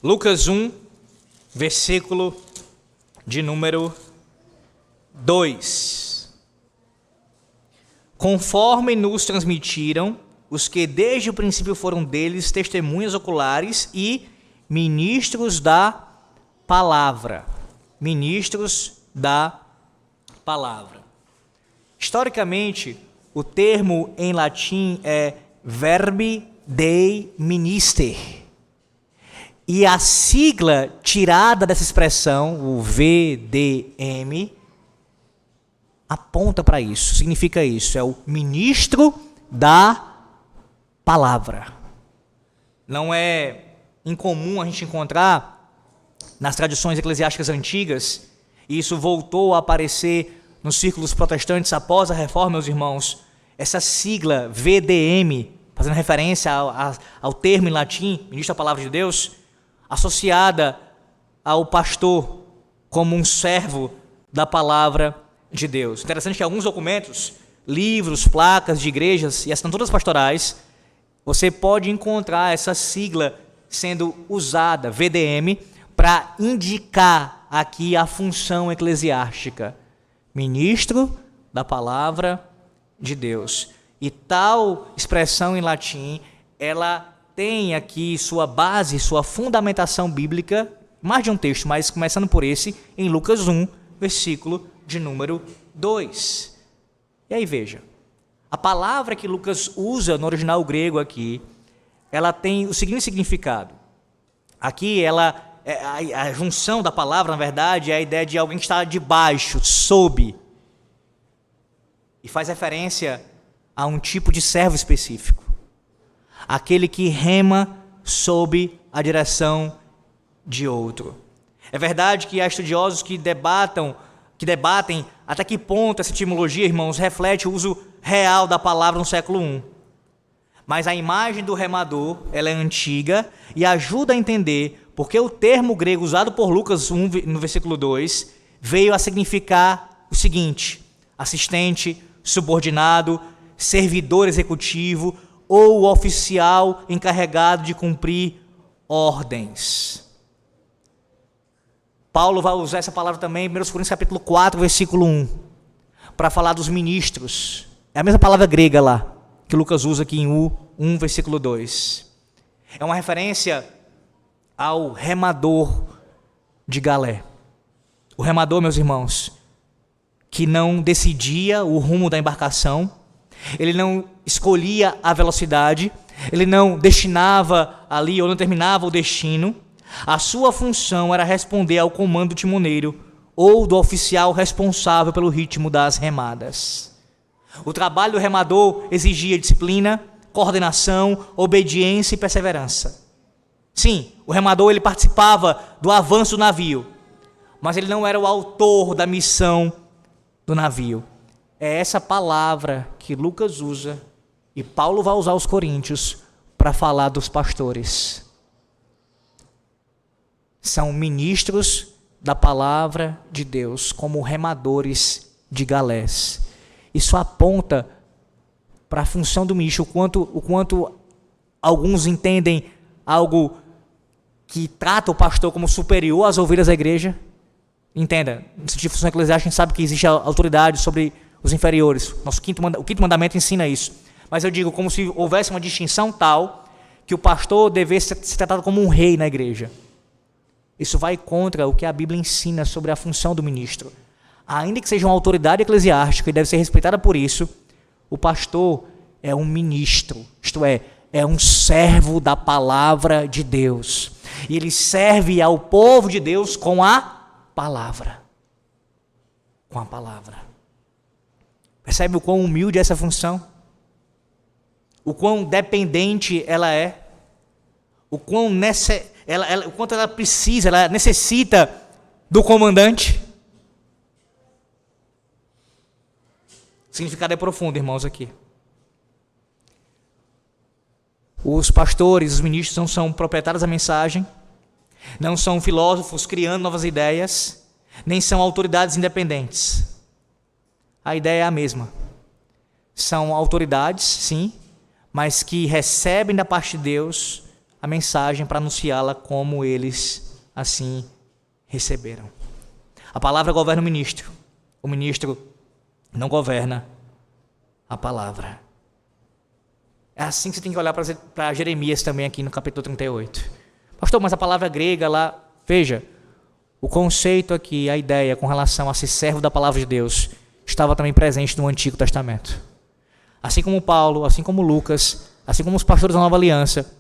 Lucas 1, versículo de número 2. Conforme nos transmitiram os que desde o princípio foram deles testemunhas oculares e ministros da palavra. Ministros da palavra. Historicamente, o termo em latim é verbi Dei minister. E a sigla tirada dessa expressão, o VDM, aponta para isso, significa isso, é o ministro da palavra. Não é incomum a gente encontrar nas tradições eclesiásticas antigas, e isso voltou a aparecer nos círculos protestantes após a reforma, meus irmãos, essa sigla VDM, fazendo referência ao termo em latim, ministro da palavra de Deus, associada ao pastor como um servo da palavra de Deus. Interessante que alguns documentos, livros, placas de igrejas e assinaturas pastorais, você pode encontrar essa sigla sendo usada, VDM, para indicar aqui a função eclesiástica, ministro da palavra de Deus. E tal expressão em latim, ela tem aqui sua base, sua fundamentação bíblica, mais de um texto, mas começando por esse, em Lucas 1, versículo de número 2. E aí veja, a palavra que Lucas usa no original grego aqui, ela tem o seguinte significado. Aqui a junção da palavra, na verdade, é a ideia de alguém que está debaixo, sob. E faz referência a um tipo de servo específico. Aquele que rema sob a direção de outro. É verdade que há estudiosos que debatem até que ponto essa etimologia, irmãos, reflete o uso real da palavra no século I. Mas a imagem do remador, ela é antiga e ajuda a entender porque o termo grego usado por Lucas 1, no versículo 2, veio a significar o seguinte: assistente, subordinado, servidor executivo, ou oficial encarregado de cumprir ordens. Paulo vai usar essa palavra também em 1 Coríntios capítulo 4, versículo 1, para falar dos ministros. É a mesma palavra grega lá, que Lucas usa aqui em 1, versículo 2. É uma referência ao remador de galé. O remador, meus irmãos, que não decidia o rumo da embarcação, ele não escolhia a velocidade, ele não destinava ali ou não determinava o destino. A sua função era responder ao comando do timoneiro ou do oficial responsável pelo ritmo das remadas. O trabalho do remador exigia disciplina, coordenação, obediência e perseverança. Sim, o remador ele participava do avanço do navio, mas ele não era o autor da missão do navio. É essa palavra que Lucas usa e Paulo vai usar aos coríntios para falar dos pastores. São ministros da palavra de Deus, como remadores de galés. Isso aponta para a função do ministro, o quanto alguns entendem algo que trata o pastor como superior às ovelhas da igreja. Entenda, no sentido de função eclesiástica, a gente sabe que existe a autoridade sobre os inferiores. O quinto mandamento ensina isso. Mas eu digo como se houvesse uma distinção tal que o pastor devesse ser tratado como um rei na igreja. Isso vai contra o que a Bíblia ensina sobre a função do ministro. Ainda que seja uma autoridade eclesiástica e deve ser respeitada por isso, o pastor é um ministro, isto é um servo da palavra de Deus. E ele serve ao povo de Deus com a palavra. Com a palavra. Percebe o quão humilde é essa função? O quão dependente ela é? O quanto ela precisa, ela necessita do comandante? O significado é profundo, irmãos, aqui. Os pastores, os ministros não são proprietários da mensagem, não são filósofos criando novas ideias, nem são autoridades independentes. A ideia é a mesma. São autoridades, sim, mas que recebem da parte de Deus a mensagem para anunciá-la como eles assim receberam. A palavra governa o ministro não governa a palavra. É assim que você tem que olhar para Jeremias também aqui no capítulo 38. Pastor, mas a palavra grega lá, veja, o conceito aqui, a ideia com relação a ser servo da palavra de Deus, estava também presente no Antigo Testamento. Assim como Paulo, assim como Lucas, assim como os pastores da Nova Aliança,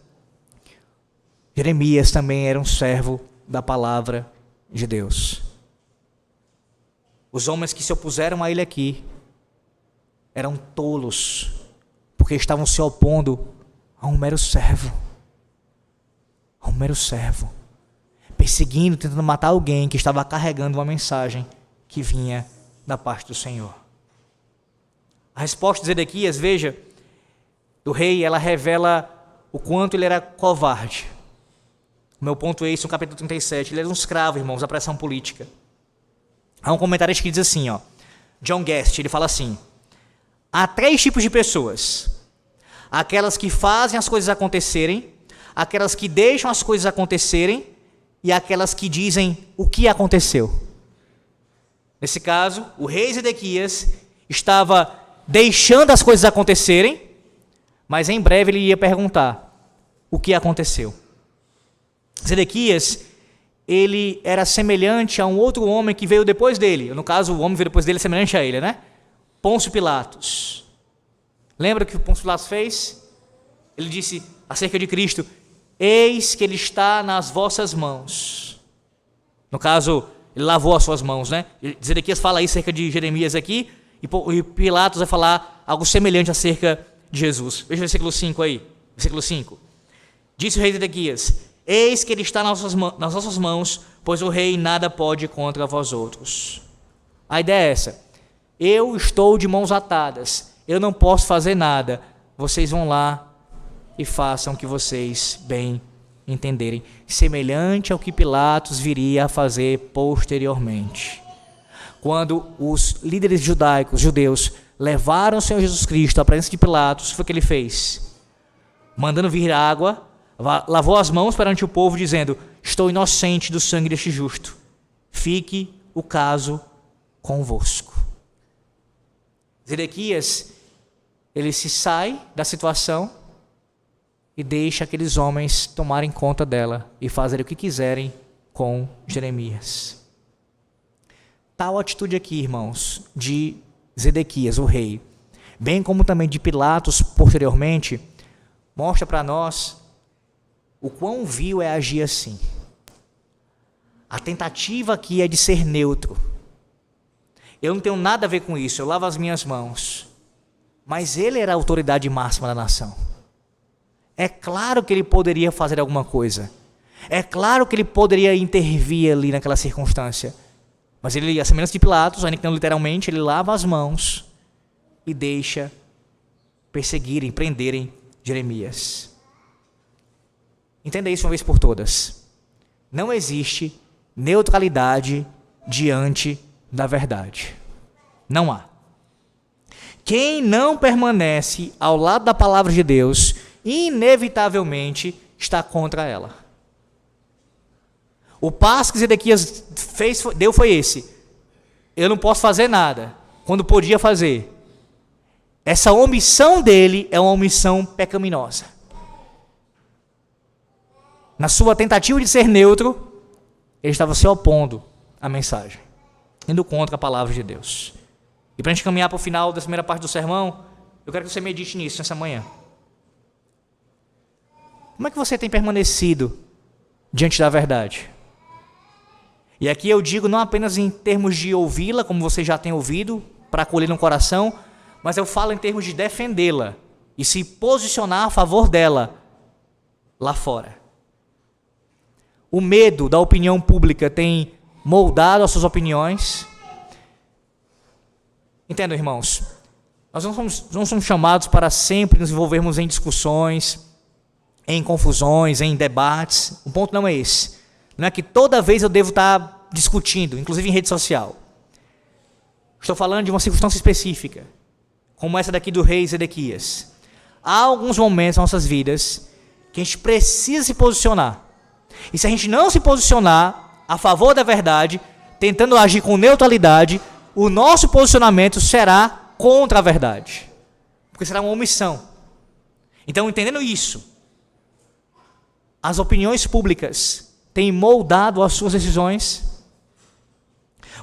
Jeremias também era um servo da palavra de Deus. Os homens que se opuseram a ele aqui eram tolos, porque estavam se opondo a um mero servo. A um mero servo. Perseguindo, tentando matar alguém que estava carregando uma mensagem que vinha da parte do Senhor. A resposta de Zedequias, veja, do rei, ela revela o quanto ele era covarde. O meu ponto é isso no capítulo 37. Ele era um escravo, irmãos, da pressão política. Há um comentarista que diz assim, John Guest, ele fala assim: há 3 tipos de pessoas: aquelas que fazem as coisas acontecerem, aquelas que deixam as coisas acontecerem e aquelas que dizem o que aconteceu. Nesse caso, o rei Zedequias estava deixando as coisas acontecerem, mas em breve ele ia perguntar o que aconteceu. Zedequias, ele era semelhante a um outro homem que veio depois dele. No caso, o homem que veio depois dele é semelhante a ele, né? Pôncio Pilatos. Lembra o que o Pôncio Pilatos fez? Ele disse acerca de Cristo: eis que ele está nas vossas mãos. No caso, ele lavou as suas mãos, né? Zedequias fala isso acerca de Jeremias aqui, e Pilatos vai falar algo semelhante acerca de Jesus. Veja o versículo 5 aí. Versículo 5. Disse o rei Zedequias: eis que ele está nas nossas mãos, pois o rei nada pode contra vós outros. A ideia é essa: eu estou de mãos atadas, eu não posso fazer nada, vocês vão lá e façam o que vocês bem entenderem, semelhante ao que Pilatos viria a fazer posteriormente. Quando os líderes judeus, levaram o Senhor Jesus Cristo à presença de Pilatos, foi o que ele fez? Mandando vir água, lavou as mãos perante o povo, dizendo: estou inocente do sangue deste justo, fique o caso convosco. Zedequias, ele se sai da situação e deixa aqueles homens tomarem conta dela e fazerem o que quiserem com Jeremias. Tal atitude aqui, irmãos, de Zedequias, o rei, bem como também de Pilatos posteriormente, mostra para nós o quão vil é agir assim. A tentativa aqui é de ser neutro. Eu não tenho nada a ver com isso, eu lavo as minhas mãos. Mas ele era a autoridade máxima da nação. É claro que ele poderia fazer alguma coisa. É claro que ele poderia intervir ali naquela circunstância. Mas ele, a semelhança de Pilatos, ainda que não literalmente, ele lava as mãos e deixa perseguirem, prenderem Jeremias. Entenda isso uma vez por todas. Não existe neutralidade diante da verdade. Não há. Quem não permanece ao lado da palavra de Deus, inevitavelmente está contra ela. O passo que Zedequias deu foi esse: eu não posso fazer nada, quando podia fazer. Essa omissão dele é uma omissão pecaminosa. Na sua tentativa de ser neutro, ele estava se opondo à mensagem, indo contra a palavra de Deus. E para a gente caminhar para o final dessa primeira parte do sermão, eu quero que você medite nisso nessa manhã. Como é que você tem permanecido diante da verdade? E aqui eu digo não apenas em termos de ouvi-la, como você já tem ouvido, para acolher no coração, mas eu falo em termos de defendê-la e se posicionar a favor dela lá fora. O medo da opinião pública tem moldado as suas opiniões. Entendam, irmãos, nós não somos chamados para sempre nos envolvermos em discussões, em confusões, em debates. O ponto não é esse. Não é que toda vez eu devo estar discutindo, inclusive em rede social. Estou falando de uma circunstância específica, como essa daqui do rei Zedequias. Há alguns momentos nas nossas vidas que a gente precisa se posicionar. E se a gente não se posicionar a favor da verdade, tentando agir com neutralidade, o nosso posicionamento será contra a verdade. Porque será uma omissão. Então, entendendo isso, as opiniões públicas têm moldado as suas decisões?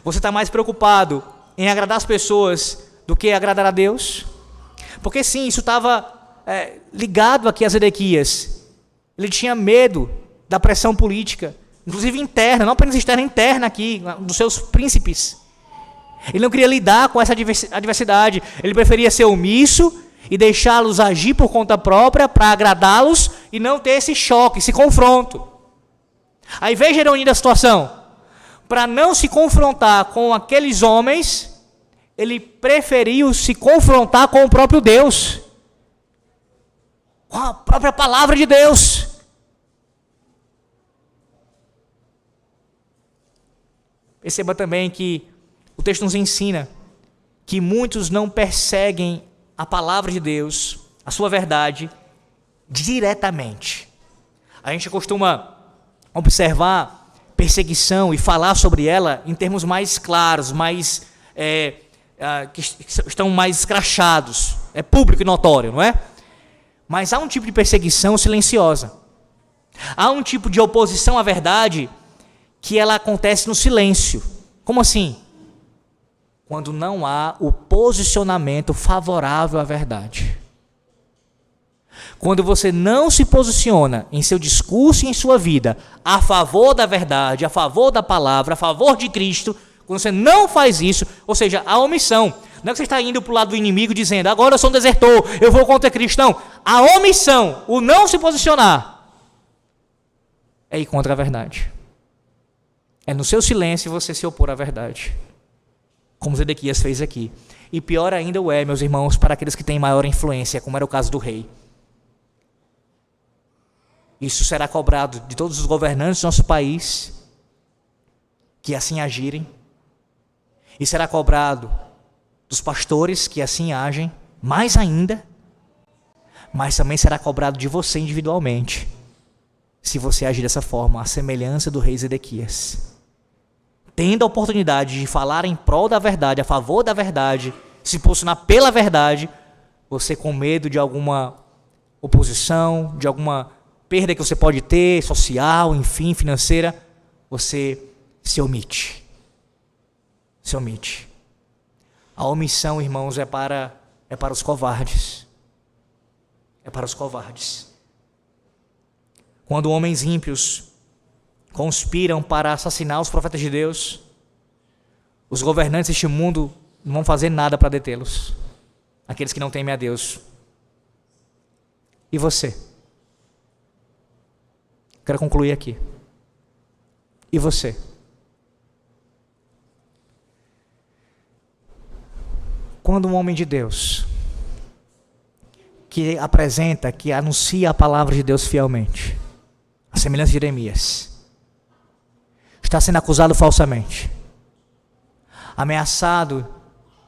Você está mais preocupado em agradar as pessoas do que agradar a Deus? Porque sim, isso estava ligado aqui a Zedequias. Ele tinha medo da pressão política, inclusive interna, não apenas externa, interna aqui, dos seus príncipes. Ele não queria lidar com essa adversidade. Ele preferia ser omisso e deixá-los agir por conta própria para agradá-los e não ter esse choque, esse confronto. Aí veja a ironia da situação. Para não se confrontar com aqueles homens, ele preferiu se confrontar com o próprio Deus, com a própria palavra de Deus. Perceba também que o texto nos ensina que muitos não perseguem a palavra de Deus, a sua verdade, diretamente. A gente costuma observar perseguição e falar sobre ela em termos mais claros, que estão mais escrachados. É público e notório, não é? Mas há um tipo de perseguição silenciosa. Há um tipo de oposição à verdade que ela acontece no silêncio. Como assim? Quando não há o posicionamento favorável à verdade. Quando você não se posiciona em seu discurso e em sua vida a favor da verdade, a favor da palavra, a favor de Cristo, quando você não faz isso, ou seja, a omissão. Não é que você está indo para o lado do inimigo dizendo, agora eu sou um desertor, eu vou contra Cristo. Não, a omissão, o não se posicionar, é ir contra a verdade. É no seu silêncio você se opor à verdade. Como Zedequias fez aqui. E pior ainda o é, meus irmãos, para aqueles que têm maior influência, como era o caso do rei. Isso será cobrado de todos os governantes do nosso país que assim agirem. E será cobrado dos pastores que assim agem, mais ainda. Mas também será cobrado de você individualmente, se você agir dessa forma, à semelhança do rei Zedequias. Tendo a oportunidade de falar em prol da verdade, a favor da verdade, se posicionar pela verdade, você com medo de alguma oposição, de alguma perda que você pode ter, social, enfim, financeira, você se omite. Se omite. A omissão, irmãos, é para os covardes. É para os covardes. Quando homens ímpios conspiram para assassinar os profetas de Deus, os governantes deste mundo não vão fazer nada para detê-los. Aqueles que não temem a Deus. E você? Quero concluir aqui. E você? Quando um homem de Deus, que apresenta, que anuncia a palavra de Deus fielmente, a semelhança de Jeremias, está sendo acusado falsamente, ameaçado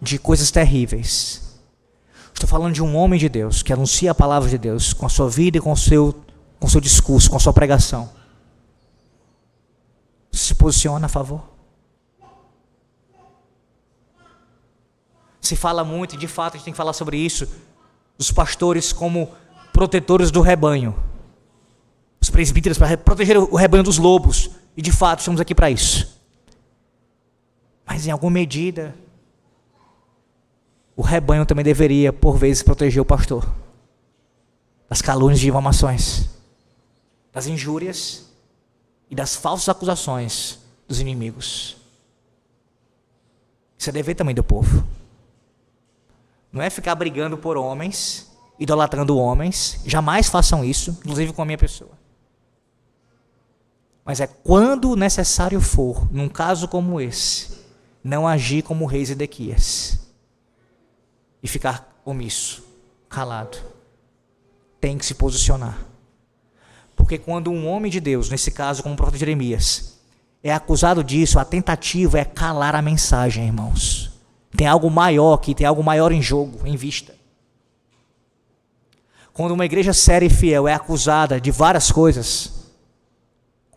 de coisas terríveis. Estou falando de um homem de Deus que anuncia a palavra de Deus com a sua vida e com o seu discurso, com a sua pregação. Se posiciona a favor. Se fala muito, e de fato a gente tem que falar sobre isso, os pastores como protetores do rebanho. Os presbíteros para proteger o rebanho dos lobos. E de fato estamos aqui para isso. Mas em alguma medida, o rebanho também deveria, por vezes, proteger o pastor. Das calúnias e difamações. Das injúrias e das falsas acusações dos inimigos. Isso é dever também do povo. Não é ficar brigando por homens, idolatrando homens. Jamais façam isso, inclusive com a minha pessoa. Mas é quando necessário for, num caso como esse, não agir como o rei Zedequias. E ficar omisso, calado. Tem que se posicionar. Porque quando um homem de Deus, nesse caso como o profeta Jeremias, é acusado disso, a tentativa é calar a mensagem, irmãos. Tem algo maior aqui, tem algo maior em jogo, em vista. Quando uma igreja séria e fiel é acusada de várias coisas,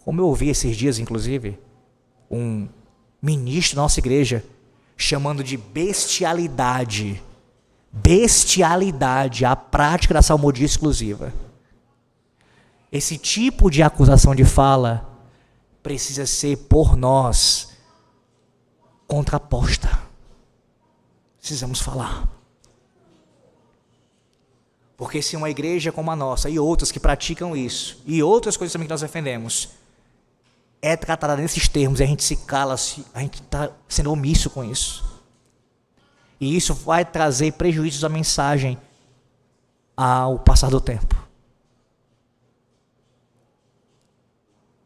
como eu ouvi esses dias, inclusive, um ministro da nossa igreja chamando de bestialidade a prática da salmodia exclusiva. Esse tipo de acusação de fala precisa ser por nós contraposta. Precisamos falar. Porque se uma igreja como a nossa e outras que praticam isso, e outras coisas também que nós defendemos, é tratada nesses termos e a gente se cala, a gente está sendo omisso com isso. E isso vai trazer prejuízos à mensagem ao passar do tempo.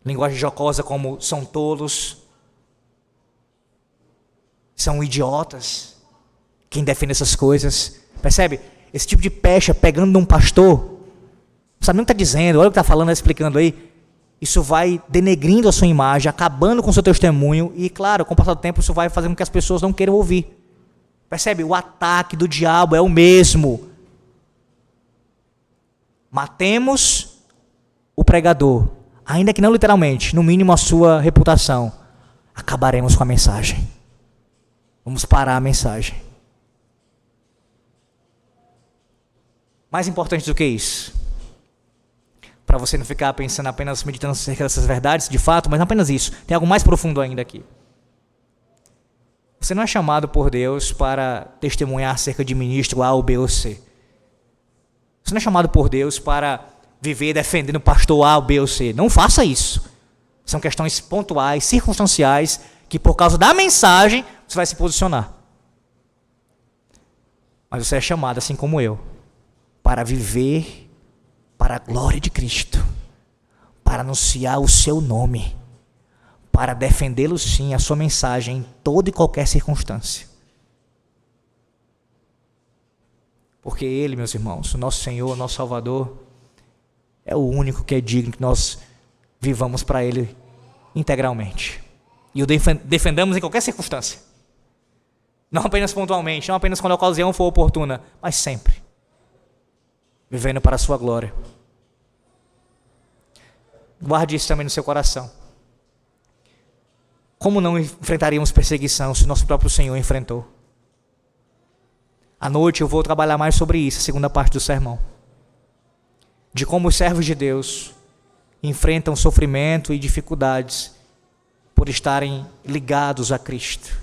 Linguagem jocosa como são tolos, são idiotas, quem defende essas coisas. Percebe? Esse tipo de pecha pegando num pastor, não sabe nem o que está dizendo, olha o que está falando, explicando aí. Isso vai denegrindo a sua imagem, acabando com o seu testemunho e, claro, com o passar do tempo, isso vai fazendo com que as pessoas não queiram ouvir. Percebe? O ataque do diabo é o mesmo. Matemos o pregador, ainda que não literalmente, no mínimo a sua reputação. Acabaremos com a mensagem. Vamos parar a mensagem. Mais importante do que isso, para você não ficar pensando apenas, meditando acerca dessas verdades, de fato, mas não apenas isso, tem algo mais profundo ainda aqui. Você não é chamado por Deus para testemunhar acerca de ministro A ou B ou C. Você não é chamado por Deus para viver defendendo o pastor A ou B ou C. Não faça isso. São questões pontuais, circunstanciais, que por causa da mensagem você vai se posicionar. Mas você é chamado, assim como eu, para viver para a glória de Cristo, para anunciar o seu nome, para defendê-lo sim, a sua mensagem em toda e qualquer circunstância. Porque Ele, meus irmãos, o nosso Senhor, o nosso Salvador, é o único que é digno que nós vivamos para Ele integralmente. E o defendamos em qualquer circunstância. Não apenas pontualmente, não apenas quando a ocasião for oportuna, mas sempre. Vivendo para a sua glória. Guarde isso também no seu coração. Como não enfrentaríamos perseguição se nosso próprio Senhor enfrentou? À noite eu vou trabalhar mais sobre isso, a segunda parte do sermão. De como os servos de Deus enfrentam sofrimento e dificuldades por estarem ligados a Cristo,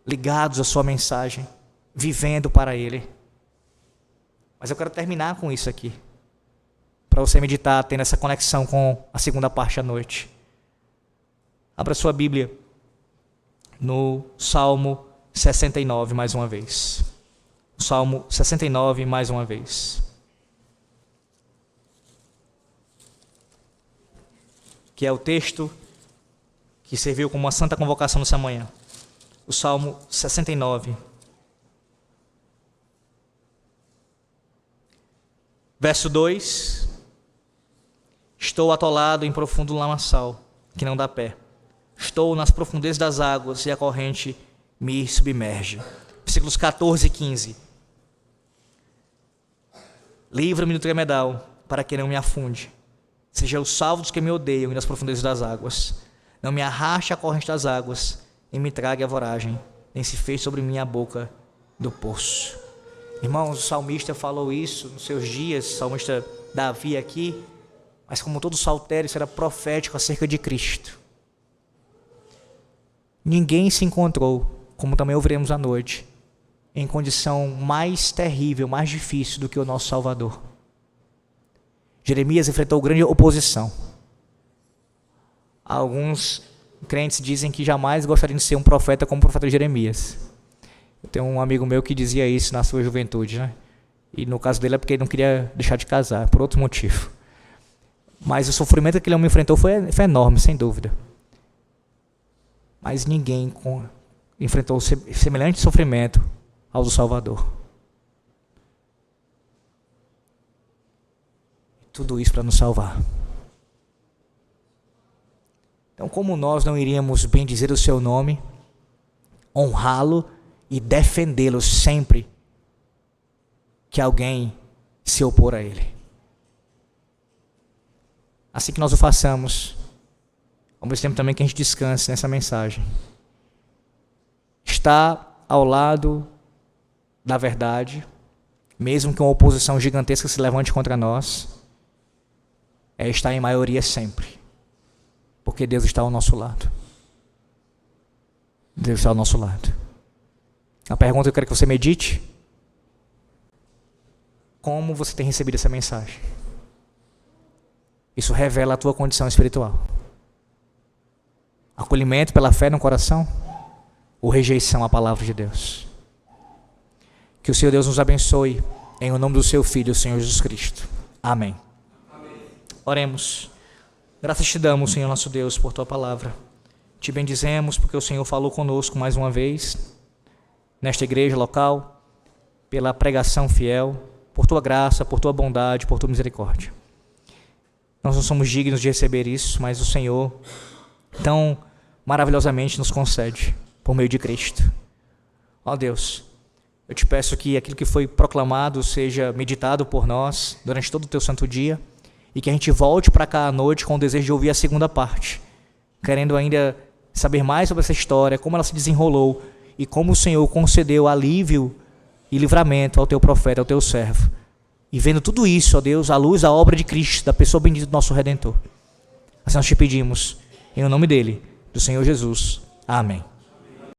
ligados à sua mensagem, vivendo para Ele. Mas eu quero terminar com isso aqui, para você meditar, tendo essa conexão com a segunda parte à noite. Abra sua Bíblia no Salmo 69 mais uma vez. Salmo 69 mais uma vez. Que é o texto que serviu como uma santa convocação nessa manhã. O Salmo 69. Verso 2. Estou atolado em profundo lamaçal, que não dá pé. Estou nas profundezas das águas e a corrente me submerge. Versículos 14 e 15. Livra-me do tremedal, para que não me afunde. Seja eu salvo dos que me odeiam e nas profundezas das águas. Não me arraste a corrente das águas, nem me trague a voragem, nem se feche sobre mim a boca do poço. Irmãos, o salmista falou isso nos seus dias, o salmista Davi aqui, mas como todo saltério, isso era profético acerca de Cristo. Ninguém se encontrou, como também ouviremos à noite, em condição mais terrível, mais difícil do que o nosso Salvador. Jeremias enfrentou grande oposição. Alguns crentes dizem que jamais gostariam de ser um profeta como o profeta Jeremias. Eu tenho um amigo meu que dizia isso na sua juventude, né? E no caso dele é porque ele não queria deixar de casar, por outro motivo. Mas o sofrimento que aquele homem enfrentou foi enorme, sem dúvida. Mas ninguém enfrentou semelhante sofrimento ao do Salvador. Tudo isso para nos salvar. Então, como nós não iríamos bendizer o seu nome, honrá-lo e defendê-lo sempre que alguém se opor a ele? Assim que nós o façamos, ao mesmo tempo também que a gente descanse nessa mensagem. Está ao lado da verdade, mesmo que uma oposição gigantesca se levante contra nós, é estar em maioria sempre. Porque Deus está ao nosso lado. Deus está ao nosso lado. A pergunta que eu quero que você medite: como você tem recebido essa mensagem? Isso revela a tua condição espiritual. Acolhimento pela fé no coração ou rejeição à palavra de Deus? Que o Senhor Deus nos abençoe, em o nome do seu Filho, o Senhor Jesus Cristo. Amém. Oremos. Graças te damos, Senhor nosso Deus, por tua palavra. Te bendizemos porque o Senhor falou conosco mais uma vez, nesta igreja local, pela pregação fiel, por tua graça, por tua bondade, por tua misericórdia. Nós não somos dignos de receber isso, mas o Senhor tão maravilhosamente nos concede, por meio de Cristo. Ó Deus, eu te peço que aquilo que foi proclamado seja meditado por nós durante todo o teu santo dia, e que a gente volte para cá à noite com o desejo de ouvir a segunda parte, querendo ainda saber mais sobre essa história, como ela se desenrolou e como o Senhor concedeu alívio e livramento ao teu profeta, ao teu servo. E vendo tudo isso, ó Deus, à luz da obra de Cristo, da pessoa bendita do nosso Redentor. Assim nós te pedimos, em nome dele, do Senhor Jesus. Amém.